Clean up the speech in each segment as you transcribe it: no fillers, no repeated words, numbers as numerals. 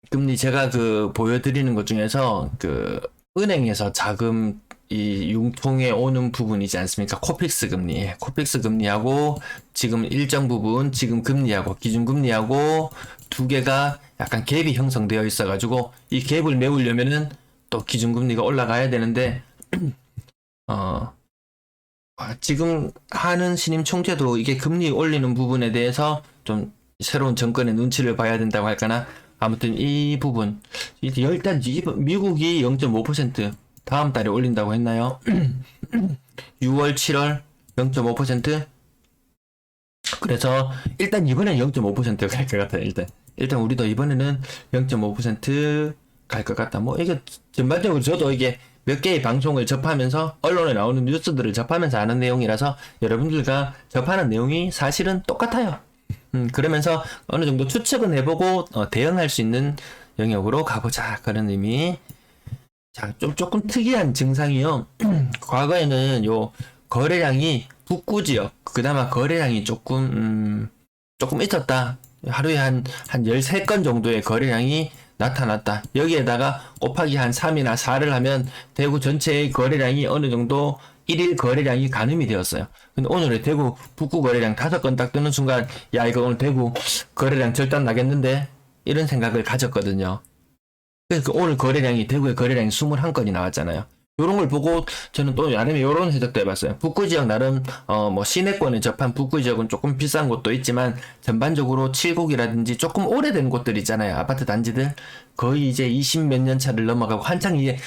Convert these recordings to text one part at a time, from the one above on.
금리 제가 보여드리는 것 중에서 은행에서 자금 이 융통에 오는 부분이지 않습니까? 코픽스 금리. 코픽스 금리하고 지금 일정 부분 지금 금리하고 기준 금리하고 두 개가 약간 갭이 형성되어 있어가지고 이 갭을 메우려면은 또 기준 금리가 올라가야 되는데 어 지금 하는 신임 총재도 이게 금리 올리는 부분에 대해서 좀 새로운 정권의 눈치를 봐야 된다고 할까나? 아무튼 이 부분, 일단 미국이 0.5% 다음 달에 올린다고 했나요? 6월, 7월 0.5%? 그래서 일단 이번엔 0.5%가 갈 것 같아요. 일단 우리도 이번에는 0.5%갈 것 같다. 뭐 이게 전반적으로 저도 이게 몇 개의 방송을 접하면서 언론에 나오는 뉴스들을 접하면서 아는 내용이라서 여러분들과 접하는 내용이 사실은 똑같아요. 그러면서 어느 정도 추측은 해보고 대응할 수 있는 영역으로 가보자 그런 의미. 자, 좀 조금 특이한 증상이요. 과거에는 요 거래량이 북구 지역, 그나마 거래량이 조금 있었다. 하루에 한 13건 정도의 거래량이 나타났다. 여기에다가 곱하기 한 3이나 4를 하면 대구 전체의 거래량이 어느 정도 1일 거래량이 가늠이 되었어요. 근데 오늘의 대구 북구 거래량 5건 딱 뜨는 순간, 야, 이거 오늘 대구 거래량 절단 나겠는데? 이런 생각을 가졌거든요. 그래서 오늘 거래량이 대구의 거래량이 21건이 나왔잖아요. 요런 걸 보고 저는 또 나름의 요런 해석도 해봤어요. 북구 지역 나름 뭐 시내권에 접한 북구 지역은 조금 비싼 곳도 있지만 전반적으로 칠곡이라든지 조금 오래된 곳들 있잖아요. 아파트 단지들 거의 이제 20 몇 년 차를 넘어가고 한창 이제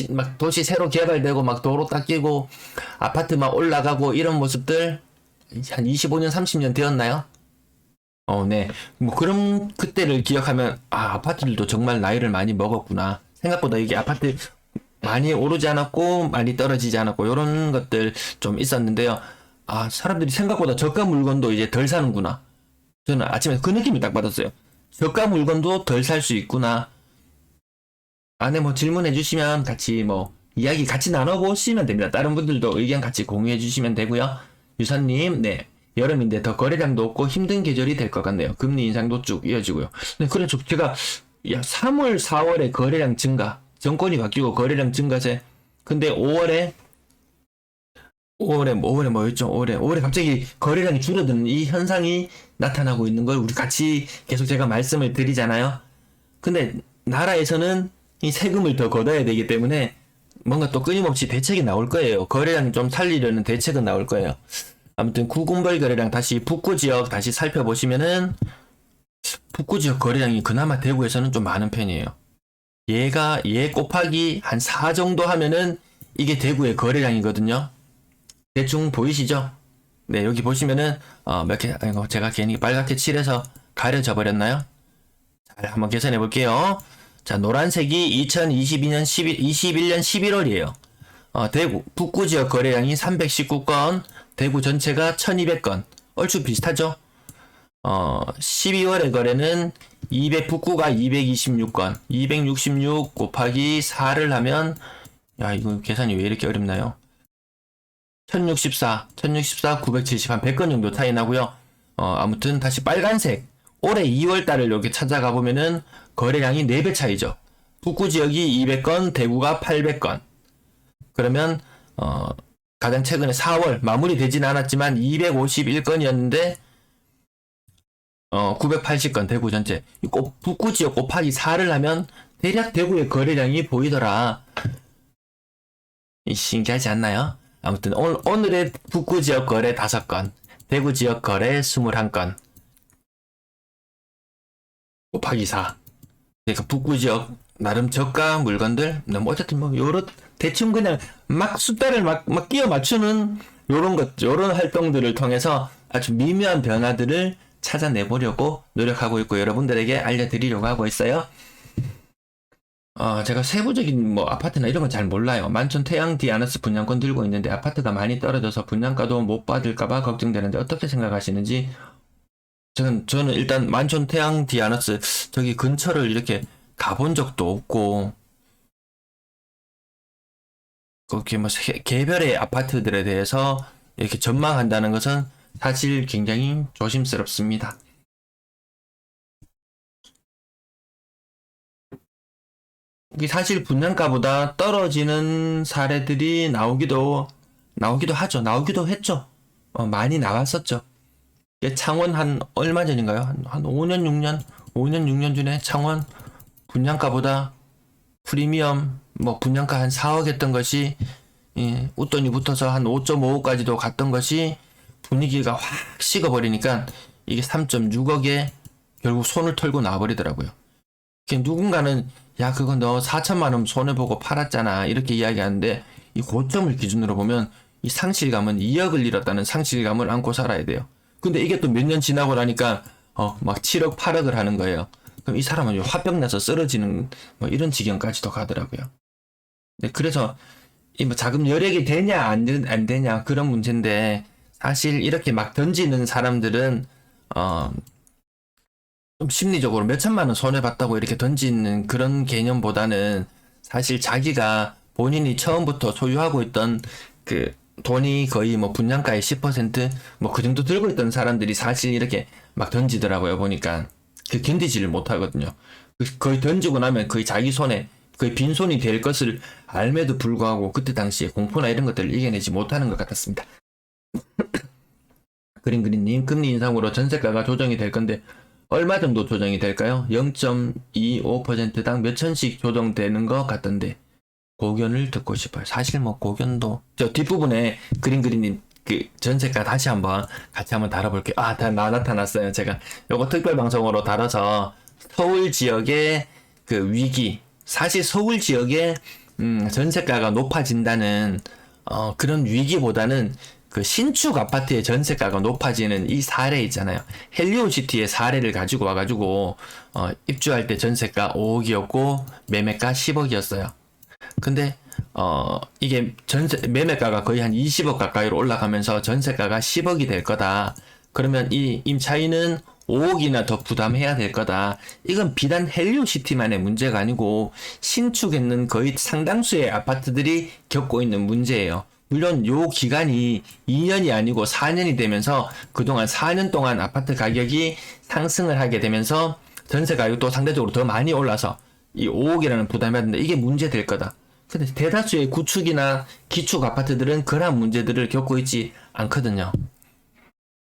막 도시 새로 개발되고 막 도로 닦이고 아파트 막 올라가고 이런 모습들 한 25년 30년 되었나요? 네. 뭐 그런 그때를 기억하면 아파트들도 정말 나이를 많이 먹었구나. 생각보다 이게 아파트 많이 오르지 않았고 많이 떨어지지 않았고 이런 것들 좀 있었는데요. 사람들이 생각보다 저가 물건도 이제 덜 사는구나. 저는 아침에 그 느낌을 딱 받았어요. 저가 물건도 덜 살 수 있구나. 안에 뭐 질문해 주시면 같이 뭐 이야기 같이 나눠보시면 됩니다. 다른 분들도 의견 같이 공유해 주시면 되고요. 유선님, 네. 여름인데 더 거래량도 없고 힘든 계절이 될 것 같네요. 금리 인상도 쭉 이어지고요. 네, 그래서 제가 3월, 4월에 거래량 증가, 정권이 바뀌고 거래량 증가세. 근데 5월에 뭐였죠? 5월에 갑자기 거래량이 줄어드는 이 현상이 나타나고 있는 걸 우리 같이 계속 제가 말씀을 드리잖아요. 근데 나라에서는 이 세금을 더 걷어야 되기 때문에 뭔가 또 끊임없이 대책이 나올 거예요. 거래량 좀 살리려는 대책은 나올 거예요. 아무튼 구군벌 거래량 다시 북구 지역 다시 살펴보시면은 북구 지역 거래량이 그나마 대구에서는 좀 많은 편이에요. 얘 곱하기 한 4 정도 하면은 이게 대구의 거래량이거든요. 대충 보이시죠? 네, 여기 보시면은 몇 개, 아이고 제가 괜히 빨갛게 칠해서 가려져 버렸나요? 자, 한번 계산해 볼게요. 자, 노란색이 2022년 21년 11월이에요. 대구, 북구 지역 거래량이 319건, 대구 전체가 1200건. 얼추 비슷하죠? 12월의 거래는 북구가 226건, 266 곱하기 4를 하면, 야, 이거 계산이 왜 이렇게 어렵나요? 1064, 970, 한 100건 정도 차이 나고요. 아무튼 다시 빨간색. 올해 2월 달을 이렇게 찾아가 보면은 거래량이 4배 차이죠. 북구 지역이 200건, 대구가 800건. 그러면 가장 최근에 4월 마무리되진 않았지만 251건이었는데 980건 대구 전체. 북구 지역 곱하기 4를 하면 대략 대구의 거래량이 보이더라. 신기하지 않나요? 아무튼 오늘의 북구 지역 거래 5건, 대구 지역 거래 21건 곱하기 4. 그러니까 북구 지역 나름 저가 물건들, 뭐 어쨌든 뭐 요런 대충 그냥 막 숫자를 막 끼워 맞추는 요런 활동들을 통해서 아주 미묘한 변화들을 찾아내보려고 노력하고 있고 여러분들에게 알려드리려고 하고 있어요. 제가 세부적인 뭐 아파트나 이런 건 잘 몰라요. 만촌 태양 디아너스 분양권 들고 있는데 아파트가 많이 떨어져서 분양가도 못 받을까봐 걱정되는데 어떻게 생각하시는지. 저는 일단 만촌 태양 디아너스 저기 근처를 이렇게 가본 적도 없고 그렇게 뭐 개별의 아파트들에 대해서 이렇게 전망한다는 것은 사실 굉장히 조심스럽습니다. 이게 사실 분양가보다 떨어지는 사례들이 나오기도 하죠. 나오기도 했죠. 많이 나왔었죠. 이게 창원 한 얼마 전인가요? 한 5년 6년 전에 창원 분양가보다 프리미엄 분양가 한 4억 했던 것이 웃돈이 붙어서 한 5.5억까지도 갔던 것이 분위기가 확 식어버리니까 이게 3.6억에 결국 손을 털고 나와버리더라고요. 누군가는 야 그거 너 4천만 원 손해보고 팔았잖아 이렇게 이야기하는데 이 고점을 기준으로 보면 이 상실감은 2억을 잃었다는 상실감을 안고 살아야 돼요. 근데 이게 또 몇 년 지나고 나니까 막 7억 8억을 하는 거예요. 그럼 이 사람은 화병 나서 쓰러지는 이런 지경까지도 가더라고요. 네, 그래서 이 자금 여력이 되냐 안 되냐 그런 문제인데 사실 이렇게 막 던지는 사람들은 좀 심리적으로 몇 천만 원 손해봤다고 이렇게 던지는 그런 개념보다는 사실 자기가 본인이 처음부터 소유하고 있던 그 돈이 거의 분양가의 10% 그 정도 들고 있던 사람들이 사실 이렇게 막 던지더라고요. 보니까 견디지를 못하거든요. 거의 던지고 나면 거의 자기 손에 거의 빈손이 될 것을 알매도 불구하고 그때 당시에 공포나 이런 것들을 이겨내지 못하는 것 같았습니다. 그린님 금리 인상으로 전세가가 조정이 될 건데 얼마 정도 조정이 될까요? 0.25%당 몇 천씩 조정되는 것 같던데 고견을 듣고 싶어요. 사실 고견도 저 뒷부분에 그린님 그 전세가 다시 한번 같이 한번 다뤄볼게요. 나타났어요. 제가 요거 특별 방송으로 다뤄서 서울 지역의 그 위기, 사실 서울 지역의 전세가가 높아진다는 그런 위기보다는 그 신축 아파트의 전세가가 높아지는 이 사례 있잖아요. 헬리오시티의 사례를 가지고 와가지고 입주할 때 전세가 5억이었고 매매가 10억이었어요. 근데 이게 매매가가 거의 한 20억 가까이로 올라가면서 전세가가 10억이 될 거다. 그러면 이 임차인은 5억이나 더 부담해야 될 거다. 이건 비단 헬리오시티만의 문제가 아니고 신축했는 거의 상당수의 아파트들이 겪고 있는 문제예요. 물론 요 기간이 2년이 아니고 4년이 되면서 그동안 4년 동안 아파트 가격이 상승을 하게 되면서 전세 가격도 상대적으로 더 많이 올라서 이 5억이라는 부담이 받는데 이게 문제 될 거다. 근데 대다수의 구축이나 기축 아파트들은 그러한 문제들을 겪고 있지 않거든요.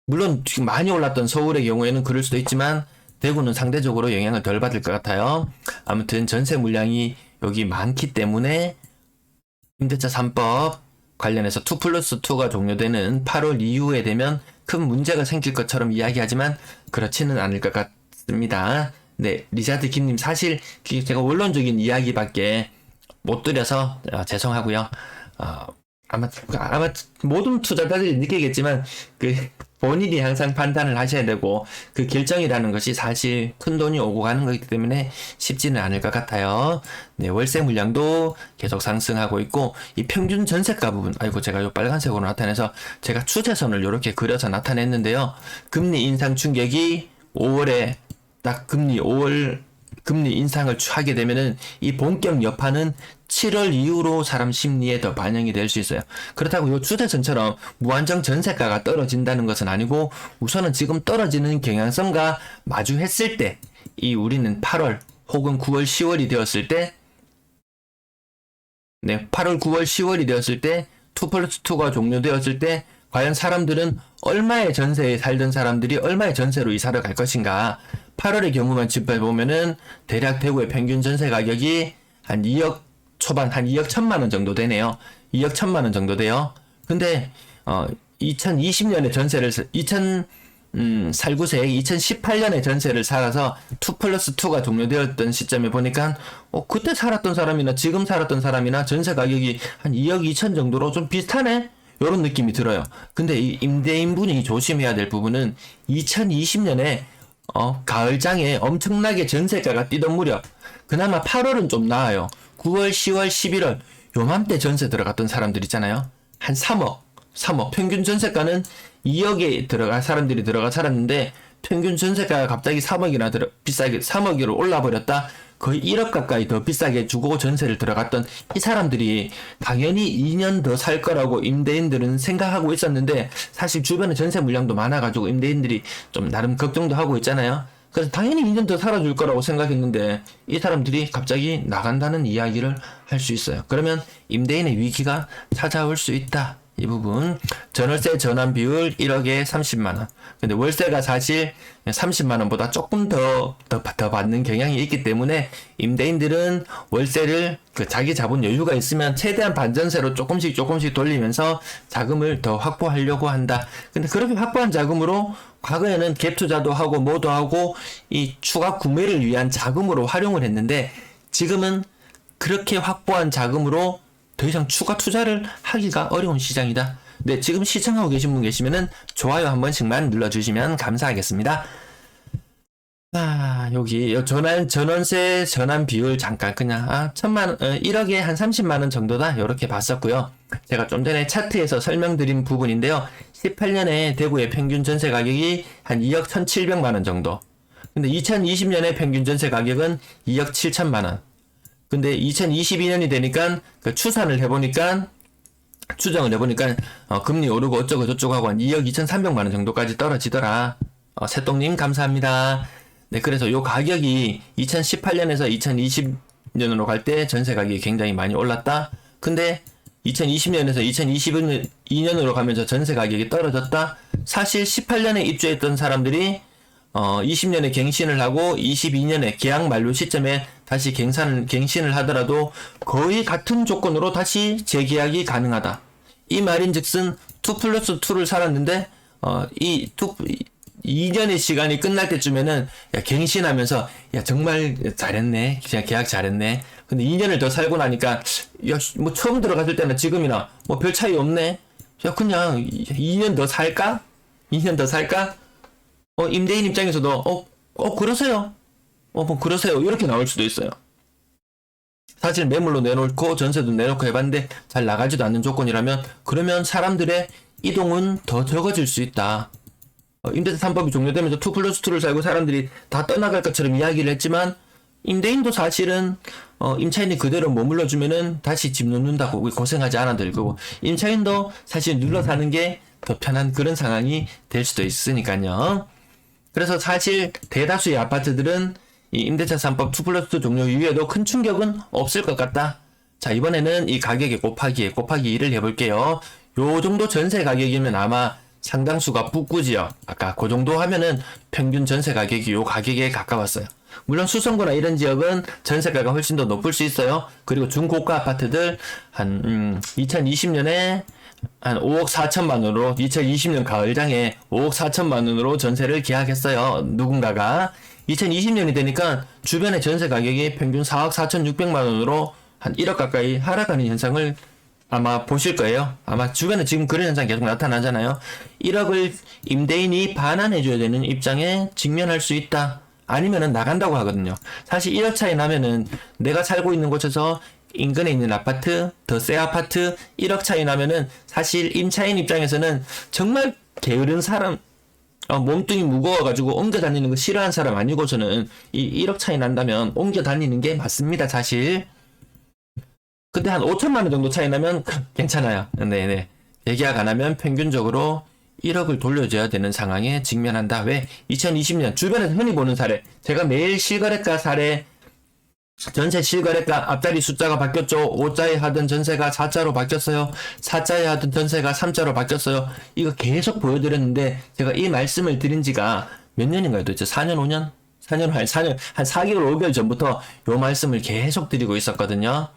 물론 지금 많이 올랐던 서울의 경우에는 그럴 수도 있지만 대구는 상대적으로 영향을 덜 받을 것 같아요. 아무튼 전세 물량이 여기 많기 때문에 임대차 3법 관련해서 2+2가 종료되는 8월 이후에 되면 큰 문제가 생길 것처럼 이야기하지만 그렇지는 않을 것 같습니다. 네, 리자드 김님 사실 제가 원론적인 이야기밖에 못 드려서 죄송하고요. 아마 모든 투자자들이 느끼겠지만 본인이 항상 판단을 하셔야 되고 그 결정이라는 것이 사실 큰 돈이 오고 가는 거기 때문에 쉽지는 않을 것 같아요. 네, 월세 물량도 계속 상승하고 있고 이 평균 전세가 부분 제가 요 빨간색으로 나타내서 제가 추세선을 이렇게 그려서 나타냈는데요. 금리 인상 충격이 5월에 딱 금리 인상을 하게 되면은 이 본격 여파는 7월 이후로 사람 심리에 더 반영이 될 수 있어요. 그렇다고 요 추세선처럼 무한정 전세가가 떨어진다는 것은 아니고 우선은 지금 떨어지는 경향성과 마주했을 때 우리는 8월 혹은 9월 10월이 되었을 때 8월 9월 10월이 되었을 때 2+2가 종료되었을 때 과연 사람들은 얼마의 전세에 살던 사람들이 얼마의 전세로 이사를 갈 것인가. 8월의 경우만 짚어보면은 대략 대구의 평균 전세 가격이 한 2억 초반 한 2억 1천만 원 정도 되네요. 2억 1천만 원 정도 돼요. 근데 2020년에 전세를 살구세 2018년에 전세를 살아서 2+2가 종료되었던 시점에 보니까 그때 살았던 사람이나 지금 살았던 사람이나 전세 가격이 한 2억 2천 정도로 좀 비슷하네? 요런 느낌이 들어요. 근데 이 임대인분이 조심해야 될 부분은 2020년에 가을장에 엄청나게 전세가가 뛰던 무렵 그나마 8월은 좀 나아요. 9월, 10월, 11월 요맘때 전세 들어갔던 사람들 있잖아요. 한 3억 평균 전세가는 2억에 사람들이 들어가 살았는데 평균 전세가가 갑자기 3억이나 비싸게 3억으로 올라버렸다. 거의 1억 가까이 더 비싸게 주고 전세를 들어갔던 이 사람들이 당연히 2년 더 살 거라고 임대인들은 생각하고 있었는데 사실 주변에 전세 물량도 많아가지고 임대인들이 좀 나름 걱정도 하고 있잖아요. 그래서 당연히 2년 더 살아줄 거라고 생각했는데 이 사람들이 갑자기 나간다는 이야기를 할 수 있어요. 그러면 임대인의 위기가 찾아올 수 있다. 이 부분. 전월세 전환 비율 1억에 30만원. 근데 월세가 사실 30만원보다 조금 더 받는 경향이 있기 때문에 임대인들은 월세를 자기 자본 여유가 있으면 최대한 반전세로 조금씩 돌리면서 자금을 더 확보하려고 한다. 근데 그렇게 확보한 자금으로 과거에는 갭 투자도 하고 뭐도 하고 이 추가 구매를 위한 자금으로 활용을 했는데 지금은 그렇게 확보한 자금으로 더 이상 추가 투자를 하기가 어려운 시장이다. 네, 지금 시청하고 계신 분 계시면은 좋아요 한 번씩만 눌러주시면 감사하겠습니다. 여기 전원세 전환 비율 잠깐 그냥 1억에 한 30만원 정도다 이렇게 봤었고요. 제가 좀 전에 차트에서 설명드린 부분인데요. 18년에 대구의 평균 전세 가격이 한 2억 1,700만원 정도. 근데 2020년에 평균 전세 가격은 2억 7천만원. 근데 2022년이 되니까 추산을 해보니까 추정을 해보니까 금리 오르고 어쩌고 저쩌고 하고 한 2억 2,300만원 정도까지 떨어지더라. 새똥님 감사합니다. 네, 그래서 요 가격이 2018년에서 2020년으로 갈 때 전세 가격이 굉장히 많이 올랐다. 근데 2020년에서 2022년으로 가면서 전세 가격이 떨어졌다. 사실 18년에 입주했던 사람들이 20년에 갱신을 하고 22년에 계약 만료 시점에 다시 갱신을 하더라도 거의 같은 조건으로 다시 재계약이 가능하다. 이 말인즉슨 2+2를 살았는데 2년의 시간이 끝날 때쯤에는 갱신하면서 정말 잘했네. 그냥 계약 잘했네. 근데 2년을 더 살고 나니까 뭐 처음 들어갔을 때나 지금이나 뭐 별 차이 없네. 그냥 2년 더 살까? 2년 더 살까? 임대인 입장에서도 그러세요. 뭐 그러세요. 이렇게 나올 수도 있어요. 사실 매물로 내놓고 전세도 내놓고 해봤는데 잘 나가지도 않는 조건이라면 그러면 사람들의 이동은 더 적어질 수 있다. 임대차 3법이 종료되면서 2+2를 살고 사람들이 다 떠나갈 것처럼 이야기를 했지만 임대인도 사실은 임차인이 그대로 머물러주면은 다시 집 놓는다고 고생하지 않아도 될 거고 임차인도 사실 눌러 사는 게 더 편한 그런 상황이 될 수도 있으니까요. 그래서 사실 대다수의 아파트들은 이 임대차 3법 2+2 종료 이후에도 큰 충격은 없을 것 같다. 자, 이번에는 이 가격에 곱하기 2를 해볼게요. 요 정도 전세 가격이면 아마 상당수가 북구지역, 아까 그 정도 하면은 평균 전세 가격이 요 가격에 가까웠어요. 물론 수성구나 이런 지역은 전세가가 훨씬 더 높을 수 있어요. 그리고 중고가 아파트들 한 2020년에 한 5억 4천만원으로 2020년 가을장에 5억 4천만원으로 전세를 계약했어요. 누군가가 2020년이 되니까 주변의 전세 가격이 평균 4억 4,600만원으로 한 1억 가까이 하락하는 현상을 아마 보실 거예요. 아마 주변에 지금 그런 현상 계속 나타나잖아요. 1억을 임대인이 반환해줘야 되는 입장에 직면할 수 있다. 아니면은 나간다고 하거든요. 사실 1억 차이 나면은 내가 살고 있는 곳에서 인근에 있는 아파트, 더 새 아파트 1억 차이 나면은 사실 임차인 입장에서는 정말 게으른 사람, 몸뚱이 무거워가지고 옮겨 다니는 거 싫어하는 사람 아니고서는 이 1억 차이 난다면 옮겨 다니는 게 맞습니다, 사실. 근데 한 5천만원 정도 차이 나면 괜찮아요. 네네. 재계약 안 하면 평균적으로 1억을 돌려줘야 되는 상황에 직면한다. 왜? 2020년 주변에서 흔히 보는 사례. 제가 매일 실거래가 사례, 전세 실거래가 앞자리 숫자가 바뀌었죠. 5자에 하던 전세가 4자로 바뀌었어요. 4자에 하던 전세가 3자로 바뀌었어요. 이거 계속 보여드렸는데 제가 이 말씀을 드린 지가 몇 년인가요? 도대체 4년, 5년? 4년, 한 4개월, 5개월 전부터 요 말씀을 계속 드리고 있었거든요.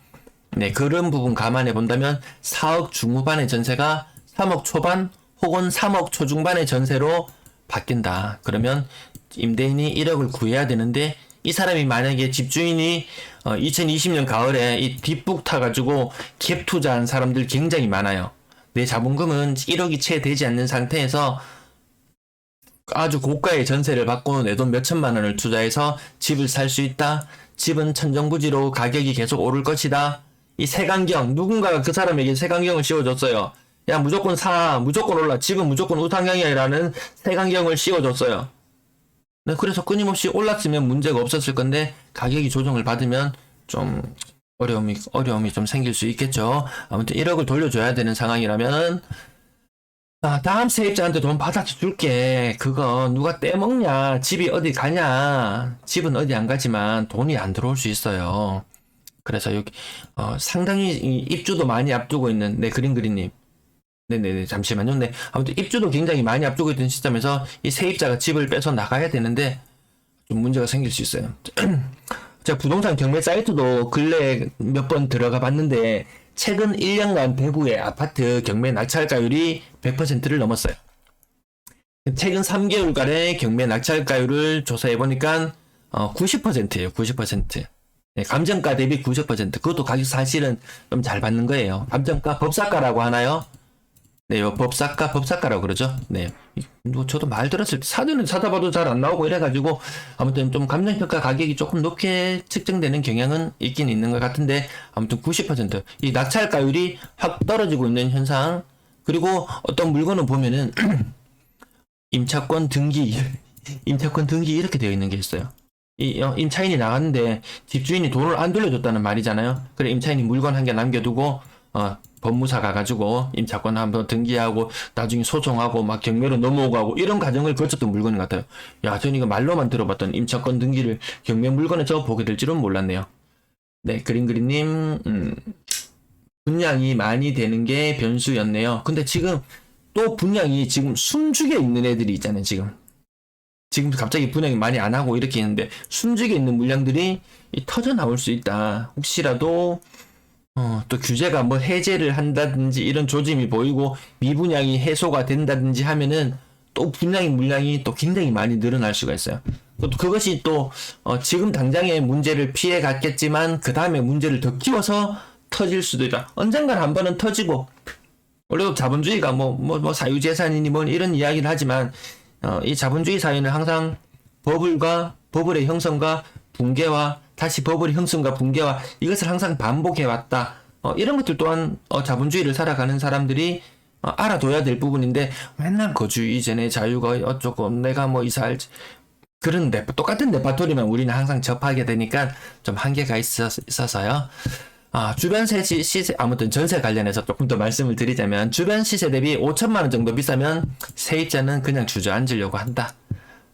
네, 그런 부분 감안해 본다면 4억 중후반의 전세가 3억 초반 혹은 3억 초중반의 전세로 바뀐다. 그러면 임대인이 1억을 구해야 되는데 이 사람이 만약에 집주인이 2020년 가을에 이 뒷북 타가지고 갭 투자한 사람들 굉장히 많아요. 내 자본금은 1억이 채 되지 않는 상태에서 아주 고가의 전세를 받고 내 돈 몇천만 원을 투자해서 집을 살 수 있다. 집은 천정부지로 가격이 계속 오를 것이다. 이 색안경, 누군가가 그 사람에게 색안경을 씌워줬어요. 야, 무조건 사, 무조건 올라, 집은 무조건 우상향이라는 색안경을 씌워줬어요. 네, 그래서 끊임없이 올랐으면 문제가 없었을 건데 가격이 조정을 받으면 좀 어려움이 좀 생길 수 있겠죠. 아무튼 1억을 돌려줘야 되는 상황이라면 다음 세입자한테 돈 받아서 줄게. 그거 누가 떼먹냐? 집이 어디 가냐? 집은 어디 안 가지만 돈이 안 들어올 수 있어요. 그래서 여기 상당히 이 입주도 많이 앞두고 있는 그린그린님. 네네네, 잠시만요. 네, 아무튼 입주도 굉장히 많이 앞두고 있던 시점에서 이 세입자가 집을 빼서 나가야 되는데 좀 문제가 생길 수 있어요. 제가 부동산 경매 사이트도 근래에 몇 번 들어가 봤는데 최근 1년간 대구의 아파트 경매 낙찰가율이 100%를 넘었어요. 최근 3개월간의 경매 낙찰가율을 조사해 보니까 90%예요. 90%. 네, 감정가 대비 90%. 그것도 가격 사실은 좀 잘 받는 거예요. 감정가 법사가라고 하나요? 네, 요 법사가라고 그러죠. 네. 뭐 저도 말 들었을 때 사전에 찾아봐도 잘 안 나오고 이래가지고 아무튼 좀 감정평가 가격이 조금 높게 측정되는 경향은 있긴 있는 것 같은데 아무튼 90%. 이 낙찰가율이 확 떨어지고 있는 현상. 그리고 어떤 물건을 보면은 임차권 등기 이렇게 되어 있는 게 있어요. 임차인이 나갔는데 집주인이 돈을 안 돌려줬다는 말이잖아요. 그래 임차인이 물건 한 개 남겨두고 법무사 가가지고 임차권 한번 등기하고 나중에 소송하고 막 경매로 넘어오고 하고 이런 과정을 거쳤던 물건 같아요. 야, 전 이거 말로만 들어봤던 임차권 등기를 경매 물건에 저 보게 될 줄은 몰랐네요. 네, 그린그린님 분양이 많이 되는 게 변수였네요. 근데 지금 또 분양이 지금 숨죽여 있는 애들이 있잖아요. 지금 갑자기 분양이 많이 안 하고 이렇게 있는데 숨죽여 있는 물량들이 터져 나올 수 있다. 혹시라도 또 규제가 뭐 해제를 한다든지 이런 조짐이 보이고 미분양이 해소가 된다든지 하면은 또 분양의 물량이 또 굉장히 많이 늘어날 수가 있어요. 또 그것이 또 지금 당장의 문제를 피해 갔겠지만 그 다음에 문제를 더 키워서 터질 수도 있다. 언젠간 한 번은 터지고 원래도 자본주의가 뭐 사유재산이니 뭐 이런 이야기를 하지만 이 자본주의 사회는 항상 버블의 형성과 붕괴와 다시 버블의 형성과 붕괴와 이것을 항상 반복해 왔다. 이런 것들 또한 자본주의를 살아가는 사람들이 알아둬야 될 부분인데 맨날 거주 이전의 자유가 어쩌고 내가 뭐 이사할 그런 똑같은 레파토리만 우리는 항상 접하게 되니까 좀 한계가 있어서요. 주변 시세 아무튼 전세 관련해서 조금 더 말씀을 드리자면 주변 시세 대비 5천만 원 정도 비싸면 세입자는 그냥 주저앉으려고 한다.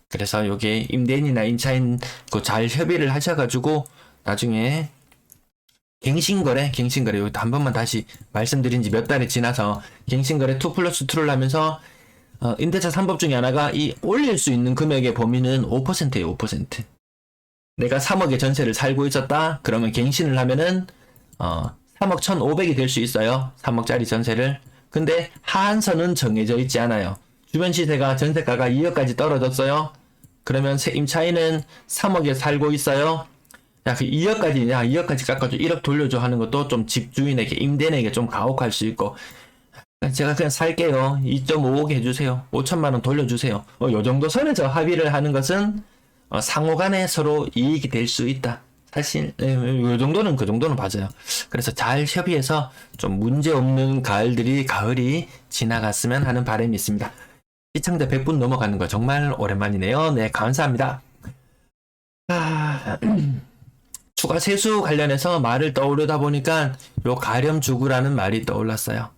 그래서 요게 임대인이나 임차인 잘 협의를 하셔가지고 나중에 갱신거래 여기 한 번만 다시 말씀드린 지 몇 달이 지나서 갱신거래 2+2를 하면서 임대차 3법 중에 하나가 이 올릴 수 있는 금액의 범위는 5%예요. 5%. 내가 3억의 전세를 살고 있었다. 그러면 갱신을 하면은 3억 1,500이 될 수 있어요. 3억짜리 전세를. 근데 하한선은 정해져 있지 않아요. 주변 시세가 전세가가 2억까지 떨어졌어요. 그러면 임차인은 3억에 살고 있어요. 야, 그 2억까지 깎아줘. 1억 돌려줘 하는 것도 좀 집주인에게, 임대인에게 좀 가혹할 수 있고. 제가 그냥 살게요. 2.5억 해주세요. 5천만 원 돌려주세요. 요 정도 선에서 합의를 하는 것은 상호 간에 서로 이익이 될 수 있다. 사실 요 정도는 그 정도는 맞아요. 그래서 잘 협의해서 좀 문제 없는 가을이 지나갔으면 하는 바람이 있습니다. 시청자 100분 넘어가는 거 정말 오랜만이네요. 네, 감사합니다. 추가 세수 관련해서 말을 떠오르다 보니까 요 가렴주구라는 말이 떠올랐어요.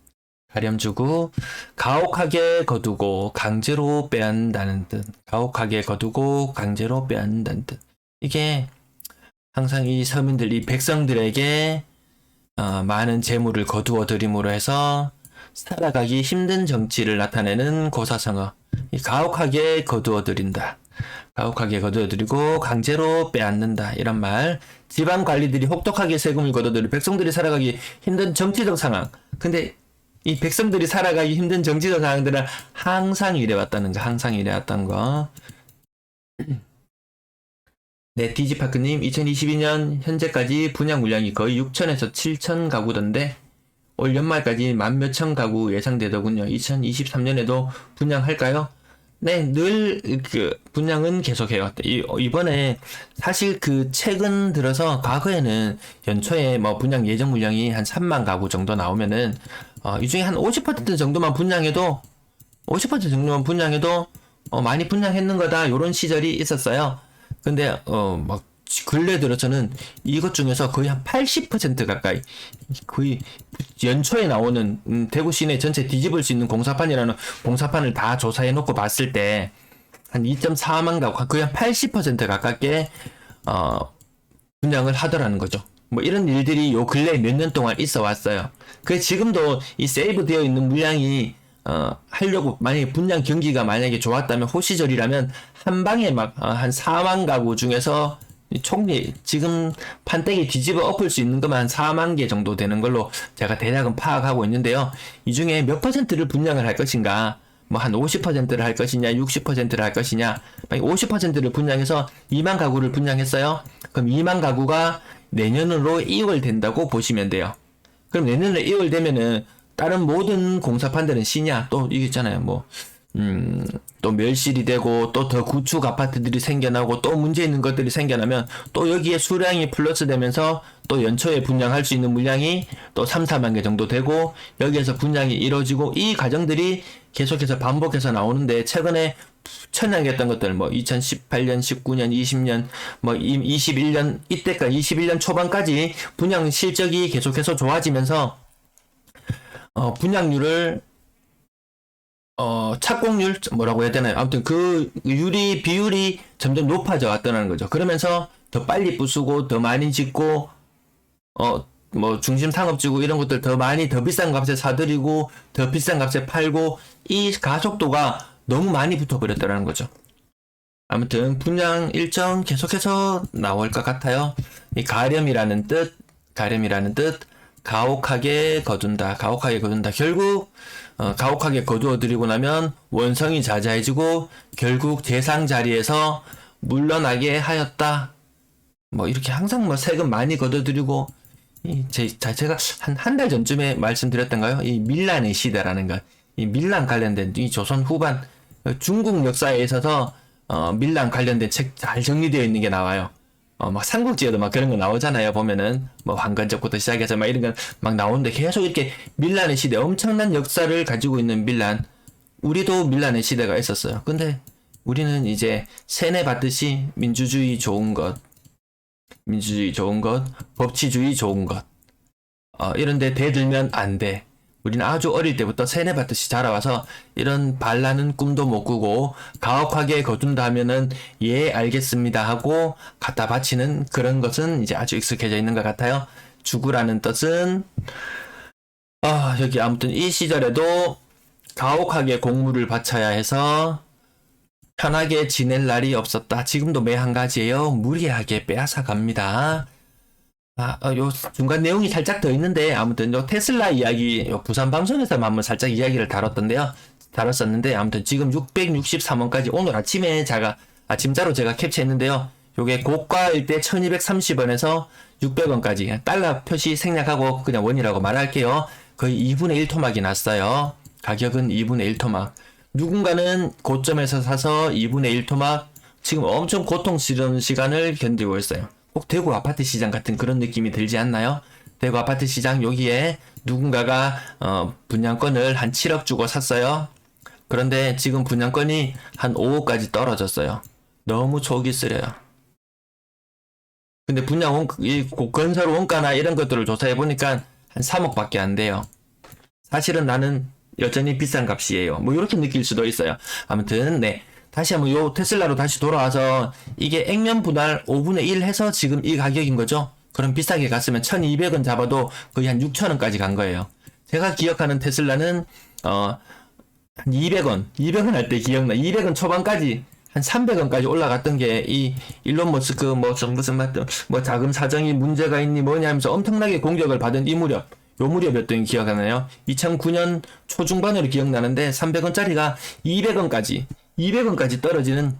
가렴주구, 가혹하게 거두고 강제로 빼앗는다는 뜻. 가혹하게 거두고 강제로 빼앗는다는 뜻. 이게 항상 이 서민들, 이 백성들에게 많은 재물을 거두어 들임으로 해서 살아가기 힘든 정치를 나타내는 고사성어. 이 가혹하게 거두어 들인다. 가혹하게 거두어들이고 강제로 빼앗는다. 이런 말. 지방 관리들이 혹독하게 세금을 걷어들이고 백성들이 살아가기 힘든 정치적 상황. 근데 이 백성들이 살아가기 힘든 정치적 상황들은 항상 이래왔다는 거. 항상 이래왔다는 거. 네, 디지파크님 2022년 현재까지 분양 물량이 거의 6천에서 7천 가구던데 올 연말까지 10,000천 가구 예상되더군요. 2023년에도 분양할까요? 네, 늘 분양은 계속해요. 이번에 사실 최근 들어서 과거에는 연초에 분양 예정 물량이 한 3만 가구 정도 나오면은 이 중에 한 50% 정도만 분양해도 많이 분양했는 거다. 요런 시절이 있었어요. 근데 근래 들어서는 이것 중에서 거의 한 80% 가까이 거의 연초에 나오는 대구 시내 전체 뒤집을 수 있는 공사판이라는 공사판을 다 조사해 놓고 봤을 때 한 2.4만 가구 거의 한 80% 가깝게 분양을 하더라는 거죠. 뭐 이런 일들이 요 근래 몇 년 동안 있어 왔어요. 그래서 지금도 이 세이브 되어 있는 물량이 하려고 만약에 분양 경기가 만약에 좋았다면 호시절이라면 한 방에 막 한 4만 가구 중에서 총리 지금 판때기 뒤집어 엎을 수 있는 것만 한 4만 개 정도 되는 걸로 제가 대략은 파악하고 있는데요. 이 중에 몇 퍼센트를 분양을 할 것인가, 뭐 한 50%를 할 것이냐, 60%를 할 것이냐. 50%를 분양해서 2만 가구를 분양했어요. 그럼 2만 가구가 내년으로 2월 된다고 보시면 돼요. 그럼 내년으로 2월 되면은 다른 모든 공사판들은 쉬냐? 또 이게 있잖아요. 뭐 또 멸실이 되고 또 더 구축 아파트들이 생겨나고 또 문제 있는 것들이 생겨나면 또 여기에 수량이 플러스 되면서 또 연초에 분양할 수 있는 물량이 또 3, 4만 개 정도 되고 여기에서 분양이 이루어지고 이 과정들이 계속해서 반복해서 나오는데 최근에 천양했던 것들 뭐 2018년, 19년, 20년, 뭐 21년 이때까지 21년 초반까지 분양 실적이 계속해서 좋아지면서 분양률을 착공률 뭐라고 해야 되나요? 아무튼 그 비율이 점점 높아져 왔다는 거죠. 그러면서 더 빨리 부수고 더 많이 짓고 뭐 중심 상업지구 이런 것들 더 많이 더 비싼 값에 사들이고 더 비싼 값에 팔고 이 가속도가 너무 많이 붙어버렸다는 거죠. 아무튼 분양 일정 계속해서 나올 것 같아요. 이 가렴이라는 뜻 가혹하게 거둔다. 결국 가혹하게 거두어들이고 나면 원성이 자자해지고 결국 대상 자리에서 물러나게 하였다. 뭐 이렇게 항상 뭐 세금 많이 거둬들이고 제가 한 달 전쯤에 말씀드렸던가요? 이 밀란의 시대라는 것. 이 밀란 관련된 이 조선 후반 중국 역사에 있어서 밀란 관련된 책 잘 정리되어 있는 게 나와요. 막 삼국지에도 막 그런 거 나오잖아요. 보면은 뭐 황건적부터 시작해서 막 이런 거 막 나오는데 계속 이렇게 밀란의 시대, 엄청난 역사를 가지고 있는 밀란. 우리도 밀란의 시대가 있었어요. 근데 우리는 이제 세뇌 받듯이 민주주의 좋은 것, 법치주의 좋은 것, 이런데 대들면 안 돼. 우리는 아주 어릴 때부터 세뇌받듯이 자라와서 이런 반란은 꿈도 못 꾸고 가혹하게 거둔다 하면은 예 알겠습니다 하고 갖다 바치는 그런 것은 이제 아주 익숙해져 있는 것 같아요. 죽으라는 뜻은 여기 아무튼 이 시절에도 가혹하게 공물을 바쳐야 해서 편하게 지낼 날이 없었다. 지금도 매 한 가지예요. 무리하게 빼앗아 갑니다. 요 중간 내용이 살짝 더 있는데 아무튼 요 테슬라 이야기 요 부산 방송에서 한번 살짝 이야기를 다뤘었는데 아무튼 지금 663원까지 오늘 아침에 아침자로 제가 캡처했는데요. 요게 고가일 때 1230원에서 600원까지 달러 표시 생략하고 그냥 원이라고 말할게요. 거의 2분의 1 토막이 났어요. 가격은 2분의 1 토막. 누군가는 고점에서 사서 2분의 1 토막 지금 엄청 고통스러운 시간을 견디고 있어요. 꼭 대구 아파트 시장 같은 그런 느낌이 들지 않나요? 대구 아파트 시장 여기에 누군가가 분양권을 한 7억 주고 샀어요. 그런데 지금 분양권이 한 5억까지 떨어졌어요. 너무 속이 쓰려요. 근데 건설 원가나 이런 것들을 조사해 보니까 한 3억밖에 안 돼요. 사실은 나는 여전히 비싼 값이에요. 뭐 이렇게 느낄 수도 있어요. 아무튼 네. 다시 한번 요 테슬라로 다시 돌아와서 이게 액면 분할 5분의 1 해서 지금 이 가격인 거죠. 그럼 비싸게 갔으면 1200원 잡아도 거의 한 6000원까지 간 거예요. 제가 기억하는 테슬라는 한 200원 할 때 기억나. 200원 초반까지 한 300원까지 올라갔던 게 이 일론 머스크 무슨 자금 사정이 문제가 있니 뭐냐 하면서 엄청나게 공격을 받은 요 무렵이었던 기억하나요? 2009년 초중반으로 기억나는데 300원짜리가 200원까지 떨어지는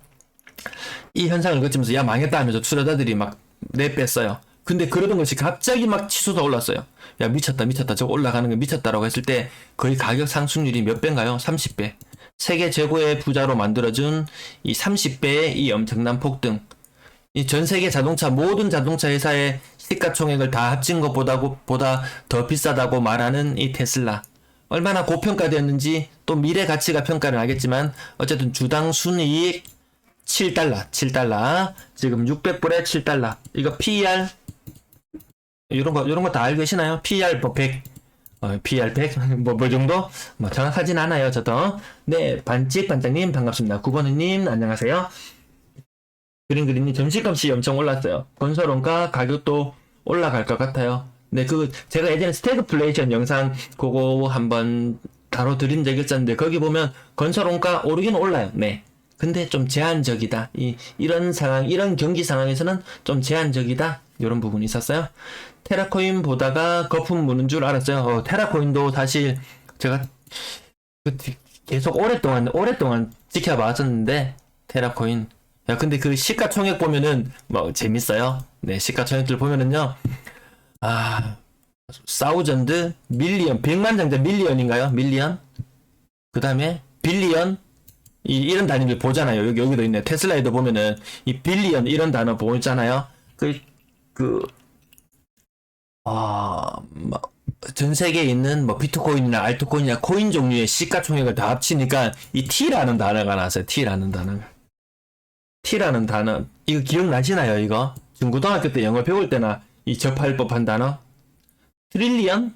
이 현상을 거치면서 야 망했다 하면서 투자자들이 막 내뺐어요. 근데 그러던 것이 갑자기 막 치솟아 올랐어요. 야 미쳤다 저거 올라가는 거 미쳤다라고 했을 때 거의 가격 상승률이 몇 배인가요? 30배. 세계 최고의 부자로 만들어준 이 30배의 이 엄청난 폭등. 이 전 세계 모든 자동차 회사의 시가총액을 다 합친 것보다 더 비싸다고 말하는 이 테슬라. 얼마나 고평가되었는지 또 미래 가치가 평가를 하겠지만 어쨌든 주당 순이익 7달러, 7달러. 지금 600불에 7달러. 이거 PER, 이런 거 다 알고 계시나요? PER 뭐 100, PER 100, 뭐 정도? 뭐 정확하진 않아요, 저도. 네, 반짝님 반갑습니다. 9번님, 안녕하세요. 그린님, 점심값이 엄청 올랐어요. 건설원가 가격도 올라갈 것 같아요. 네, 제가 예전에 스태그플레이션 영상 그거 한번 다뤄드린 적이 있었는데, 거기 보면 건설원가 오르긴 올라요. 네. 근데 좀 제한적이다. 이런 상황, 이런 경기 상황에서는 좀 제한적이다. 이런 부분이 있었어요. 테라코인 보다가 거품 무는 줄 알았어요. 테라코인도 사실 제가 계속 오랫동안 지켜봤었는데, 테라코인. 야, 근데 그 시가총액 보면은 뭐 재밌어요. 네, 시가총액들 보면은요. 사우전드, 밀리언, 100만 장자 밀리언인가요? 밀리언? 그 다음에 빌리언? 이런 단위를 보잖아요. 여기도 있네. 테슬라에도 보면은 이 빌리언 이런 단어 보잖아요. 전 세계에 있는 뭐 비트코인이나 알트코인이나 코인 종류의 시가총액을 다 합치니까 이 T라는 단어가 나왔어요. T라는 단어. 이거 기억나시나요, 이거? 중고등학교 때 영어 배울 때나 이 접할 법한 단어? 트릴리언?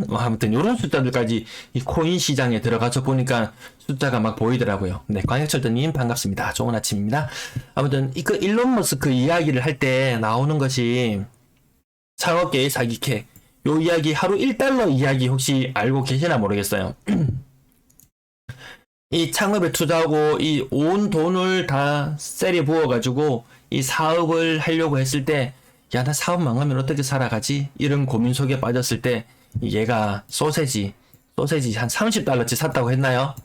아무튼 요런 숫자들까지 이 코인 시장에 들어가서 보니까 숫자가 막 보이더라고요. 네, 광역철도님 반갑습니다. 좋은 아침입니다. 아무튼 이거 일론 머스크 이야기를 할 때 나오는 것이 창업계의 사기캐. 요 이야기 하루 1달러 이야기 혹시 알고 계시나 모르겠어요. 이 창업에 투자하고 이 온 돈을 다 셀에 부어가지고 이 사업을 하려고 했을 때, 야, 나 사업 망하면 어떻게 살아가지? 이런 고민 속에 빠졌을 때, 얘가 소세지 한 30달러치 샀다고 했나요?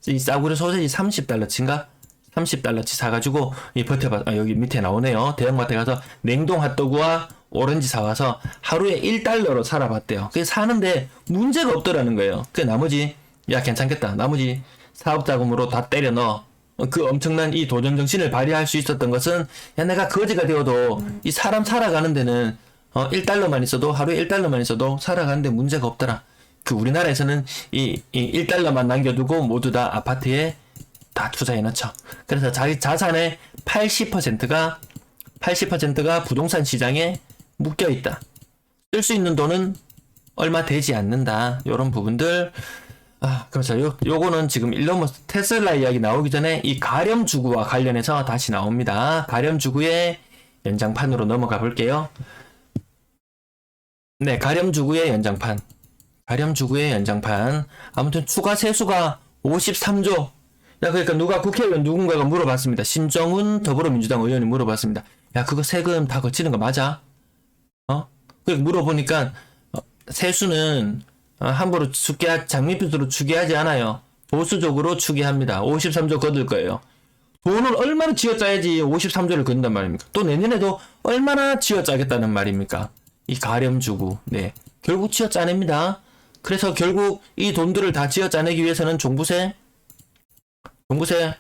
이 싸구려 소세지 30달러치인가? 30달러치 사가지고, 버텨봐. 여기 밑에 나오네요. 대형마트에 가서 냉동 핫도그와 오렌지 사와서 하루에 1달러로 살아봤대요. 그게 사는데 문제가 없더라는 거예요. 그 나머지, 야, 괜찮겠다. 나머지 사업 자금으로 다 때려 넣어. 그 엄청난 이 도전 정신을 발휘할 수 있었던 것은, 야, 내가 거지가 되어도 이 사람 살아가는 데는 1달러만 있어도, 하루에 1달러만 있어도 살아가는데 문제가 없더라. 우리나라에서는 이 1달러만 남겨두고 모두 다 아파트에 다 투자해 놓죠. 그래서 자기 자산의 80%가 부동산 시장에 묶여 있다. 쓸 수 있는 돈은 얼마 되지 않는다. 이런 부분들. 그렇죠. 요거는 지금 일론 머스크 테슬라 이야기 나오기 전에 이 가렴주구와 관련해서 다시 나옵니다. 가렴주구의 연장판으로 넘어가 볼게요. 네, 가렴주구의 연장판. 아무튼 추가 세수가 53조. 야, 그러니까 국회의원 누군가가 물어봤습니다. 신정훈 더불어민주당 의원이 물어봤습니다. 야, 그거 세금 다 거치는 거 맞아? 물어보니까 세수는 함부로 장밋빛으로 추계하지 않아요. 보수적으로 추계합니다. 53조 거둘 거예요. 돈을 얼마나 쥐어짜야지 53조를 걷는단 말입니까? 또 내년에도 얼마나 쥐어짜겠다는 말입니까? 이 가렴주구. 네, 결국 쥐어짜냅니다. 그래서 결국 이 돈들을 다 쥐어짜내기 위해서는 종부세